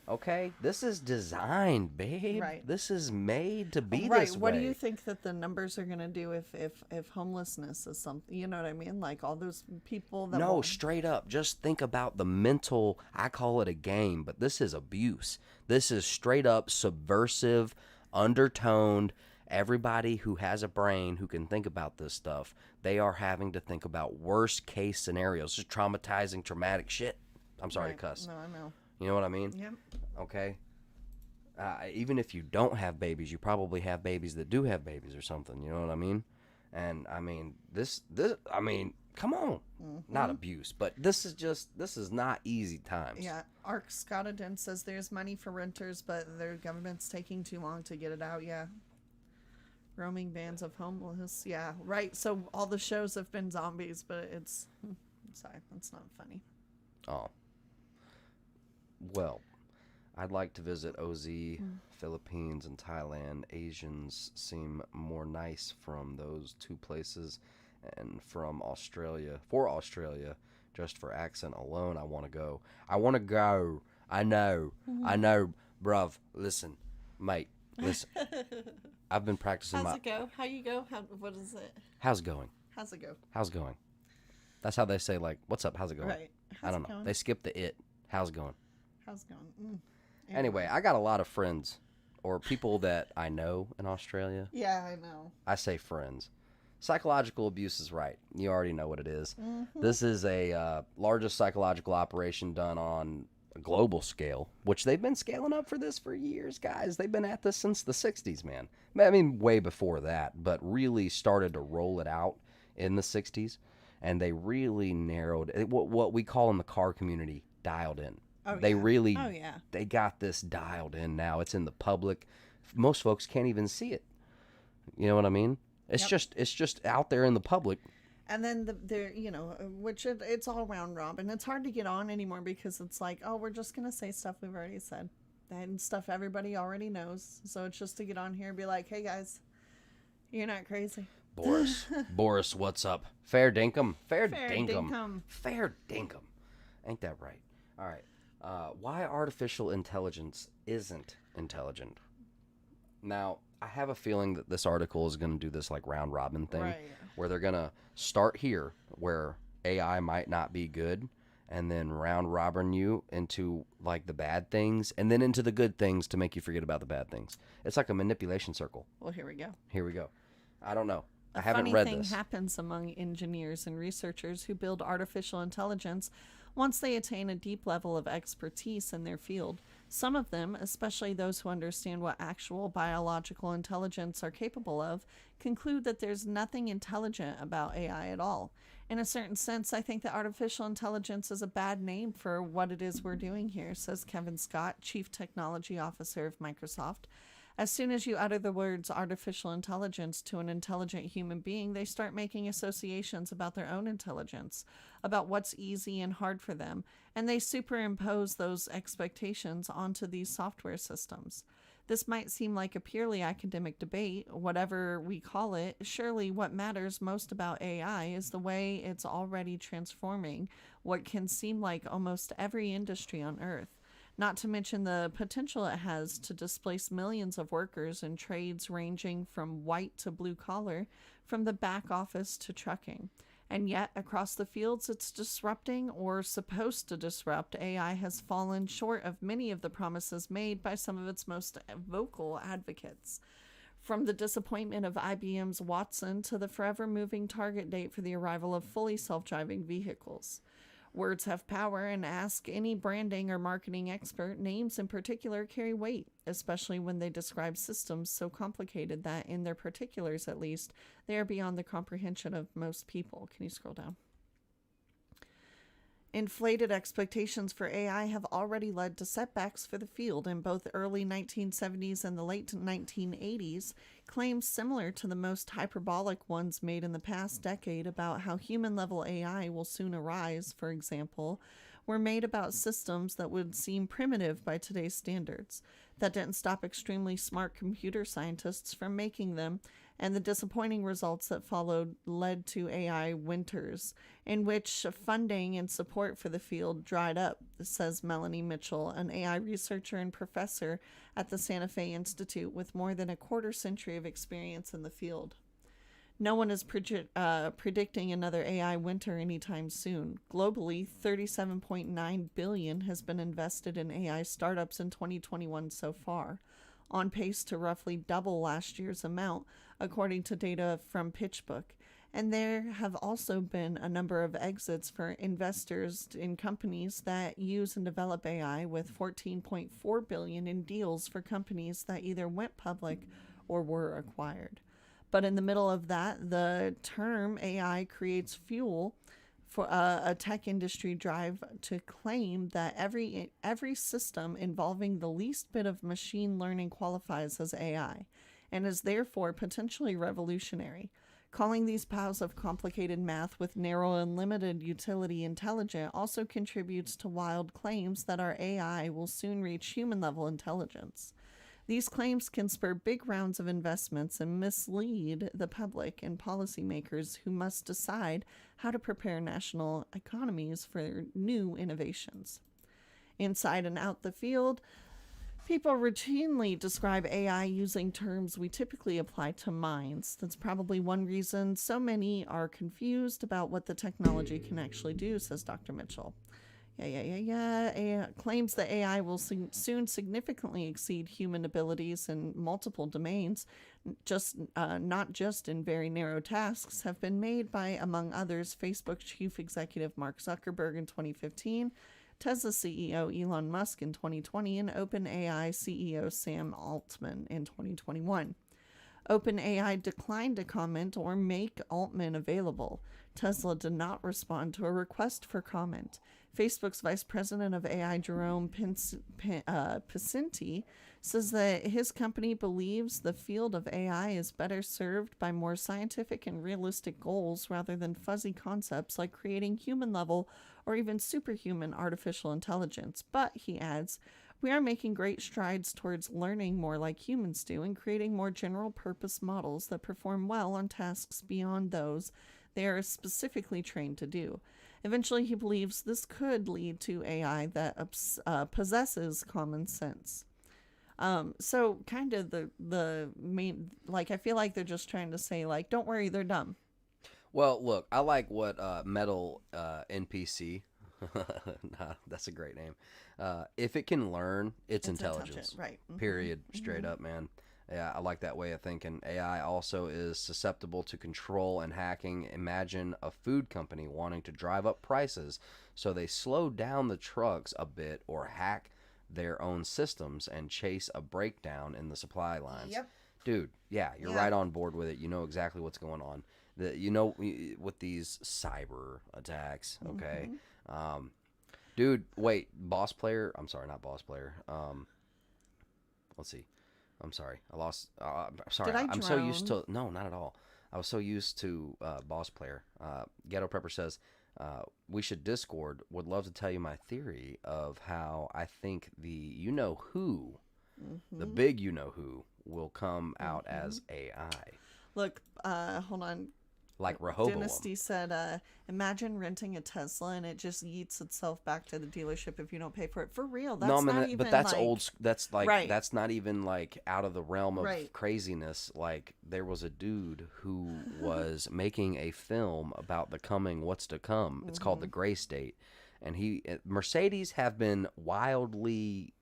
Okay, this is designed, babe. Right. This is made to be Right. this way. What do you think that the numbers are going to do if homelessness is something? You know what I mean? Like all those people that No, straight up. Just think about the mental. I call it a game, but this is abuse. This is straight up subversive, undertoned. Everybody who has a brain who can think about this stuff, they are having to think about worst case scenarios, just traumatizing, traumatic shit. I'm sorry to cuss. No, I know. You know what I mean? Yep. Okay. Even if you don't have babies, you probably have babies that do have babies or something. You know what I mean? And I mean, this, I mean, come on. Not abuse, but this is not easy times. Yeah. Arc Scottadin says there's money for renters, but their government's taking too long to get it out. Yeah. Roaming bands of homeless. Yeah. Right. So all the shows have been zombies, but it's, sorry, that's not funny. Oh. Well, I'd like to visit OZ, Philippines, and Thailand. Asians seem more nice from those two places, and from Australia. For Australia, just for accent alone, I want to go. I want to go. I know, bruv. Listen, mate. Listen. I've been practicing How's it go? How you go? What is it? How's it going? How's it go? How's it going? That's how they say, like, what's up? How's it going? Right. I don't know. They skip the it. How's it going? I was going. Anyway, I got a lot of friends or people that I know in Australia. Yeah, I know. I say friends. Psychological abuse is right. You already know what it is. This is a largest psychological operation done on a global scale, which they've been scaling up for this for years, guys. They've been at this since the 60s, man. I mean, way before that, but really started to roll it out in the 60s, and they really narrowed it, what we call in the car community, dialed in. Oh, They yeah. really, Oh, yeah. they got this dialed in now. It's in the public. Most folks can't even see it. You know what I mean? It's just out there in the public. And then which it's all round robin. It's hard to get on anymore because it's like, oh, we're just going to say stuff we've already said. And stuff everybody already knows. So it's just to get on here and be like, hey, guys, you're not crazy. Boris, what's up? Fair dinkum. Fair dinkum. dinkum. Fair dinkum. Ain't that right? All right. Why artificial intelligence isn't intelligent. Now, I have a feeling that this article is going to do this like round robin thing, Right. where they're going to start here where AI might not be good, and then round robin you into like the bad things, and then into the good things to make you forget about the bad things. It's like a manipulation circle. Well, here we go. Here we go. I don't know. I A haven't funny read thing this. happens among engineers and researchers who build artificial intelligence once they attain a deep level of expertise in their field. Some of them, especially those who understand what actual biological intelligence are capable of, conclude that there's nothing intelligent about AI at all. In a certain sense, I think that artificial intelligence is a bad name for what it is we're doing here, says Kevin Scott, Chief Technology Officer of Microsoft. As soon as you utter the words artificial intelligence to an intelligent human being, they start making associations about their own intelligence, about what's easy and hard for them, and they superimpose those expectations onto these software systems. This might seem like a purely academic debate, whatever we call it. Surely what matters most about AI is the way it's already transforming what can seem like almost every industry on Earth. Not to mention the potential it has to displace millions of workers in trades ranging from white to blue collar, from the back office to trucking. And yet, across the fields it's disrupting or supposed to disrupt, AI has fallen short of many of the promises made by some of its most vocal advocates. From the disappointment of IBM's Watson to the forever moving target date for the arrival of fully self-driving vehicles. Words have power, and ask any branding or marketing expert, names in particular carry weight, especially when they describe systems so complicated that, in their particulars at least, they are beyond the comprehension of most people. Can you scroll down? Inflated expectations for AI have already led to setbacks for the field. In both the early 1970s and the late 1980s, claims similar to the most hyperbolic ones made in the past decade about how human-level AI will soon arise, for example, were made about systems that would seem primitive by today's standards. That didn't stop extremely smart computer scientists from making them, and the disappointing results that followed led to AI winters, in which funding and support for the field dried up, says Melanie Mitchell, an AI researcher and professor at the Santa Fe Institute with more than a quarter-century of experience in the field. No one is predicting another AI winter anytime soon. Globally, $37.9 billion has been invested in AI startups in 2021 so far, on pace to roughly double last year's amount, according to data from PitchBook. And there have also been a number of exits for investors in companies that use and develop AI, with $14.4 billion in deals for companies that either went public or were acquired. But in the middle of that, the term AI creates fuel for a tech industry drive to claim that every system involving the least bit of machine learning qualifies as AI, and is therefore potentially revolutionary. Calling these piles of complicated math with narrow and limited utility intelligent also contributes to wild claims that our AI will soon reach human-level intelligence. These claims can spur big rounds of investments and mislead the public and policymakers who must decide how to prepare national economies for new innovations. Inside and out the field, people routinely describe AI using terms we typically apply to mines. That's probably one reason so many are confused about what the technology can actually do, says Dr. Mitchell. AI claims that AI will soon significantly exceed human abilities in multiple domains, not just in very narrow tasks, have been made by, among others, Facebook chief executive Mark Zuckerberg in 2015, Tesla CEO Elon Musk in 2020, and OpenAI CEO Sam Altman in 2021. OpenAI declined to comment or make Altman available. Tesla did not respond to a request for comment. Facebook's vice president of AI, Jerome Picinti, says that his company believes the field of AI is better served by more scientific and realistic goals rather than fuzzy concepts like creating human-level or even superhuman artificial intelligence. But, he adds, we are making great strides towards learning more like humans do and creating more general-purpose models that perform well on tasks beyond those they are specifically trained to do. Eventually, he believes this could lead to AI that possesses common sense. So kind of the main, like, I feel like they're just trying to say, like, don't worry, they're dumb. Well, look, I like what Metal NPC, nah, that's a great name. If it can learn, it's intelligence. Right. Mm-hmm. Period. Straight up, man. Yeah, I like that way of thinking. AI also is susceptible to control and hacking. Imagine a food company wanting to drive up prices, so they slow down the trucks a bit or hack their own systems and chase a breakdown in the supply lines. Yep. Dude, yeah, you're right on board with it. You know exactly what's going on. With these cyber attacks, okay? Mm-hmm. Dude, wait, boss player? I'm sorry, not boss player. Let's see. I'm sorry. I lost. Sorry. Did I I'm so used drown? to. No, not at all. I was so used to boss player. Ghetto Prepper says, we should Discord. Would love to tell you my theory of how I think the you-know-who, the big you-know-who, will come out as AI. Look, hold on. Like Rehoboam. Dynasty said, imagine renting a Tesla and it just yeets itself back to the dealership if you don't pay for it. For real, that's not even, but that's like, old. That's like Right. that's not even like out of the realm of Right. craziness. Like there was a dude who was making a film about the coming what's to come. It's called The Gray State, and Mercedes have been wildly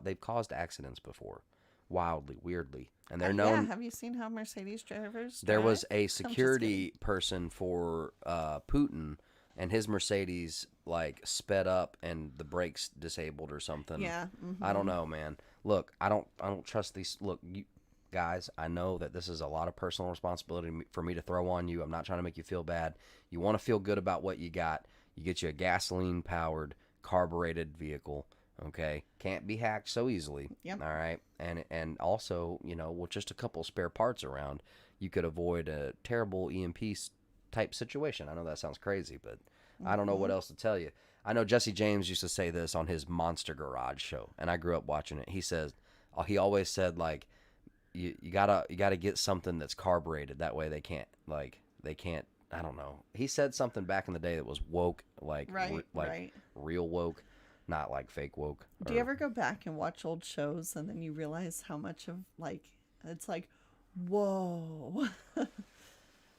they've caused accidents before, wildly, weirdly, and they're known. Yeah, have you seen how Mercedes drivers There drive? was a I'm just security person for Putin, and his Mercedes like sped up and the brakes disabled or something. Yeah, I don't know, man. Look, I don't trust these. Look, you guys, I know that this is a lot of personal responsibility for me to throw on you. I'm not trying to make you feel bad. You want to feel good about what you got. You get you a gasoline powered carbureted vehicle. Okay, can't be hacked so easily. Yep. All right, and also, with just a couple spare parts around, you could avoid a terrible EMP type situation. I know that sounds crazy, but I don't know what else to tell you. I know Jesse James used to say this on his Monster Garage show, and I grew up watching it. He always said, like, you gotta get something that's carbureted. That way they can't. I don't know. He said something back in the day that was woke, like Right. real woke. Not like fake woke. Do you ever go back and watch old shows and then you realize how much of, like, it's like, whoa. All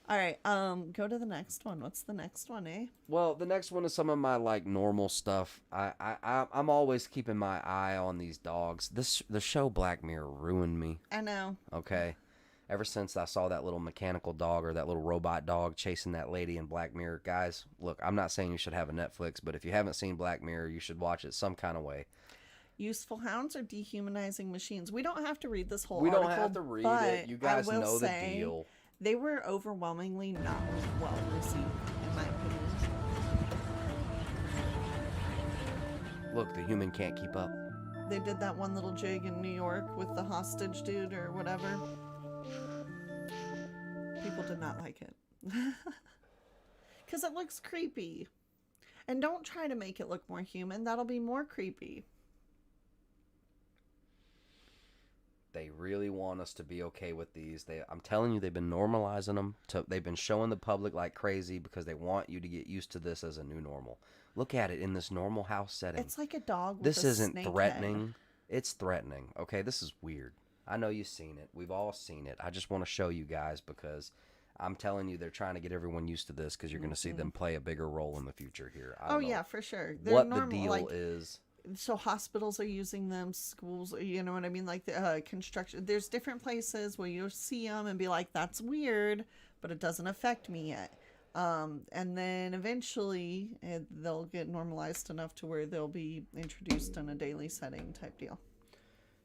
right, go to the next one. What's the next one, eh? Well, the next one is some of my like normal stuff. I'm always keeping my eye on these dogs. The show Black Mirror ruined me. I know. Okay. Ever since I saw that little mechanical dog or that little robot dog chasing that lady in Black Mirror, guys, look, I'm not saying you should have a Netflix, but if you haven't seen Black Mirror, you should watch it some kind of way. Useful hounds are dehumanizing machines. We don't have to read this whole We article. don't have to read but it. You guys I will know the say deal. They were overwhelmingly not well received, in my opinion. Look, the human can't keep up. They did that one little jig in New York with the hostage dude or whatever. People did not like it. Because it looks creepy. And don't try to make it look more human. That'll be more creepy. They really want us to be okay with these. I'm telling you, they've been normalizing them. They've been showing the public like crazy because they want you to get used to this as a new normal. Look at it in this normal house setting. It's like a dog with This a isn't snake threatening. head. It's threatening. Okay, this is weird. I know you've seen it. We've all seen it. I just want to show you guys because I'm telling you, they're trying to get everyone used to this because you're going to see them play a bigger role in the future here. I don't know yeah, for sure. They're what normal, the deal like, is. so hospitals are using them, schools, you know what I mean? Like the construction, there's different places where you'll see them and be like, that's weird, but it doesn't affect me yet. And then eventually they'll get normalized enough to where they'll be introduced in a daily setting type deal.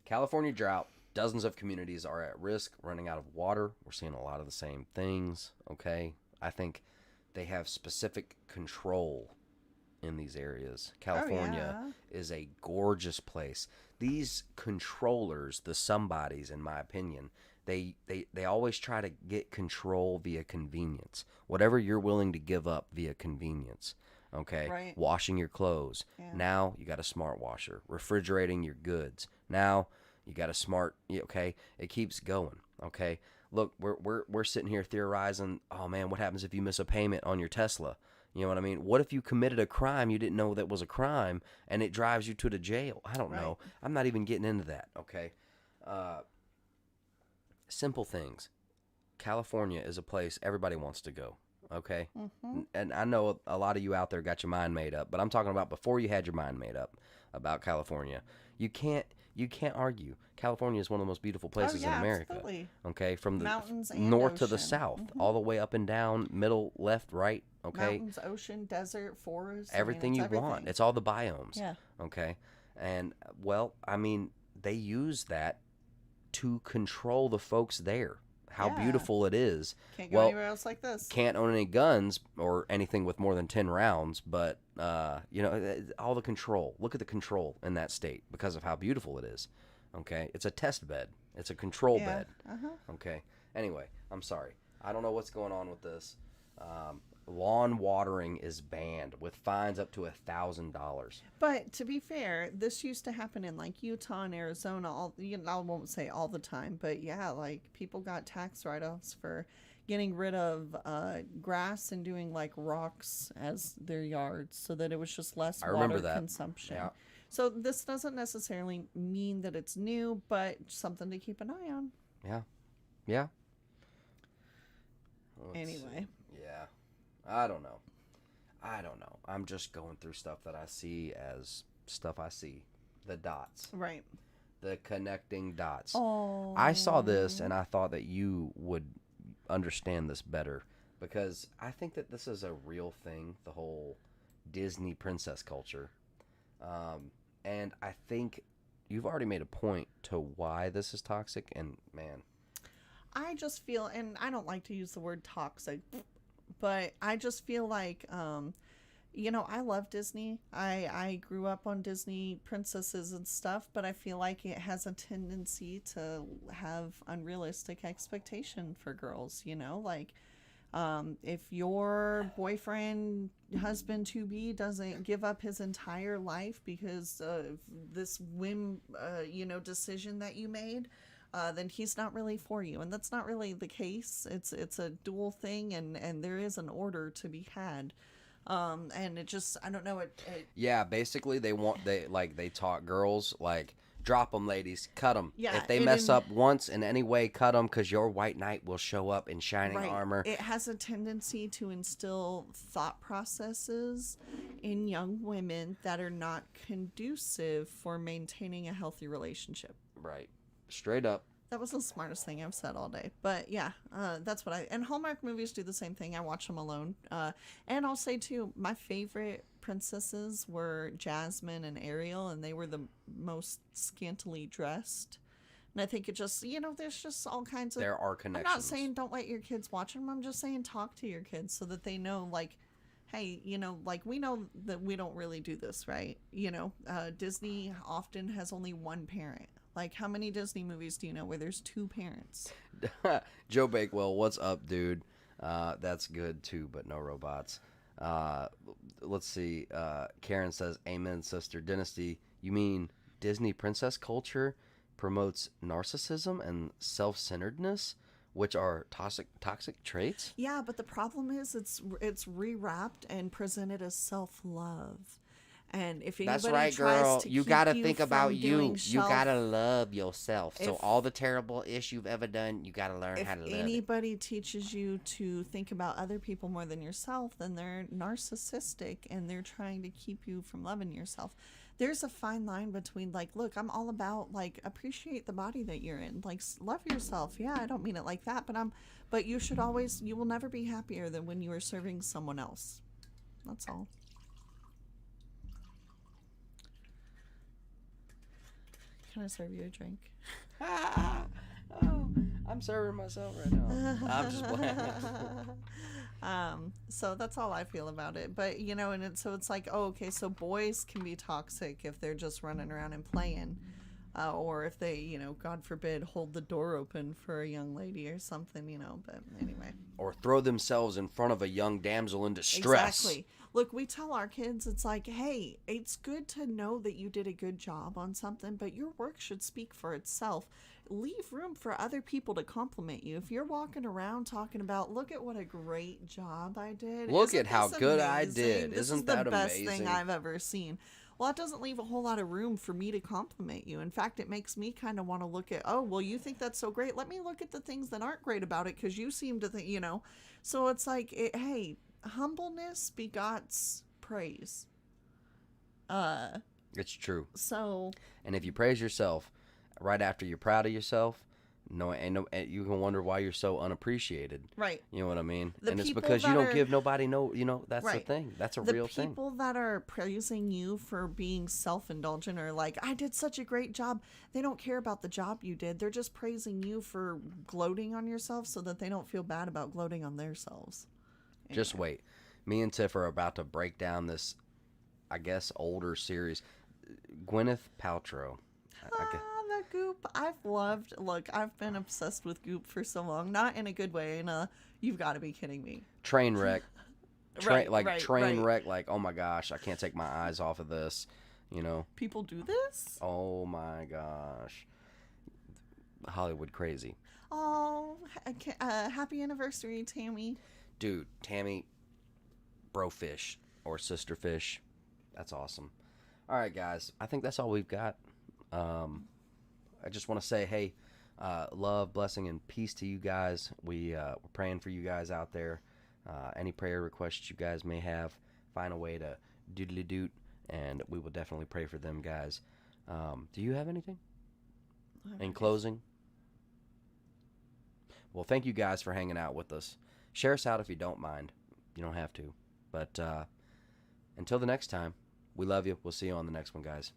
California drought. Dozens of communities are at risk, running out of water. We're seeing a lot of the same things, okay? I think they have specific control in these areas. California is a gorgeous place. These controllers, the somebodies, in my opinion, they always try to get control via convenience. Whatever you're willing to give up via convenience, okay? Right. Washing your clothes. Yeah. Now you got a smart washer. Refrigerating your goods. Now you got a smart, okay? It keeps going, okay? Look, we're sitting here theorizing, oh man, what happens if you miss a payment on your Tesla? You know what I mean? What if you committed a crime you didn't know that was a crime and it drives you to the jail? I don't know. I'm not even getting into that, okay? Simple things. California is a place everybody wants to go, okay? And I know a lot of you out there got your mind made up, but I'm talking about before you had your mind made up about California. You can't argue. California is one of the most beautiful places in America. Absolutely. Okay, from the Mountains and north to the ocean. south, all the way up and down, middle, left, right. Okay, Mountains, ocean, desert, forest. everything you want. It's all the biomes. Yeah. Okay, and well, I mean, they use that to control the folks there. How Yeah. beautiful it is. Can't go anywhere else like this. Can't own any guns or anything with more than 10 rounds, but you know, all the control. Look at the control in that state because of how beautiful it is. Okay, it's a test bed. It's a control bed. Okay. Anyway, I'm sorry. I don't know what's going on with this. Lawn watering is banned with fines up to $1,000. But to be fair, this used to happen in like Utah and Arizona. I won't say all the time, but yeah, like people got tax write-offs for getting rid of grass and doing like rocks as their yards, so that it was just less water consumption. Yeah. So this doesn't necessarily mean that it's new, but something to keep an eye on. Yeah. Yeah. Anyway. Yeah. I don't know. I'm just going through stuff that I see as stuff I see. The dots. Right. The connecting dots. Oh. I saw this and I thought that you would understand this better because I think that this is a real thing, the whole Disney princess culture. And I think you've already made a point to why this is toxic, and man. I just feel, and I don't like to use the word toxic, but I just feel like, you know, I love Disney. I grew up on Disney princesses and stuff, but I feel like it has a tendency to have unrealistic expectation for girls, you know, like, if your boyfriend, husband to be, doesn't give up his entire life because of this you know, decision that you made, then he's not really for you. And that's not really the case. It's a dual thing, and there is an order to be had. And it just, I don't know. Yeah, basically they taught girls like, drop them, ladies, cut them. Yeah, if they mess up once in any way, cut them, because your white knight will show up in shining armor. It has a tendency to instill thought processes in young women that are not conducive for maintaining a healthy relationship. Right. Straight up. That was the smartest thing I've said all day. But yeah, that's what and Hallmark movies do the same thing. I watch them alone. And I'll say too, my favorite princesses were Jasmine and Ariel, and they were the most scantily dressed. And I think it just, you know, there's just all kinds of... There are connections. I'm not saying don't let your kids watch them. I'm just saying talk to your kids so that they know, like, hey, you know, like, we know that we don't really do this, right? You know, Disney often has only one parent. Like, how many Disney movies do you know where there's two parents? Joe Bakewell, what's up, dude? That's good, too, but no robots. Let's see. Karen says, amen, sister. Dynasty, you mean Disney princess culture promotes narcissism and self-centeredness, which are toxic traits? Yeah, but the problem is it's rewrapped and presented as self-love. And if anybody That's right, tries girl. to You keep gotta you think from about you. doing You gotta love yourself. So If- all the terrible ish you've ever done, you gotta learn if how to love it. anybody teaches you to think about other people more than yourself, then they're narcissistic and they're trying to keep you from loving yourself. There's a fine line between like, look, I'm all about like appreciate the body that you're in, like love yourself. Yeah, I don't mean it like that, but you should always, you will never be happier than when you are serving someone else. That's all. Can I serve you a drink? Oh, I'm serving myself right now. I'm just playing. So that's all I feel about it. But and it's like, oh, okay, so boys can be toxic if they're just running around and playing, or if they, God forbid, hold the door open for a young lady or something, But anyway. Or throw themselves in front of a young damsel in distress. Exactly. Look, we tell our kids, it's like, hey, it's good to know that you did a good job on something, but your work should speak for itself. Leave room for other people to compliment you. If you're walking around talking about, look at what a great job I did. Look Isn't at how this good I amazing? did. This Isn't is the that best amazing? thing I've ever seen. Well, it doesn't leave a whole lot of room for me to compliment you. In fact, it makes me kind of want to look at, oh, well, you think that's so great. Let me look at the things that aren't great about it because you seem to think, So it's like, hey, humbleness begots praise. It's true. So, And if you praise yourself right after you're proud of yourself, you can wonder why you're so unappreciated. right. You know what I mean? The And it's people because you that don't are- give nobody that's Right. the thing. That's a The real thing. people that are praising you for being self-indulgent or like, I did such a great job, they don't care about the job you did. They're just praising you for gloating on yourself so that they don't feel bad about gloating on themselves. Just wait. Me and Tiff are about to break down this, I guess, older series. Gwyneth Paltrow. The Goop. I've been obsessed with Goop for so long. Not in a good way. You've got to be kidding me. Train wreck. Right. Train wreck. Like, oh my gosh, I can't take my eyes off of this. People do this? Oh my gosh. Hollywood crazy. Oh, happy anniversary, Tammy. Dude, Tammy, brofish or sisterfish. That's awesome. All right, guys. I think that's all we've got. I just want to say, hey, love, blessing, and peace to you guys. We're praying for you guys out there. Any prayer requests you guys may have, find a way to doodly doot, and we will definitely pray for them, guys. Do you have anything in closing? Well, thank you guys for hanging out with us. Share us out if you don't mind. You don't have to. But until the next time, we love you. We'll see you on the next one, guys.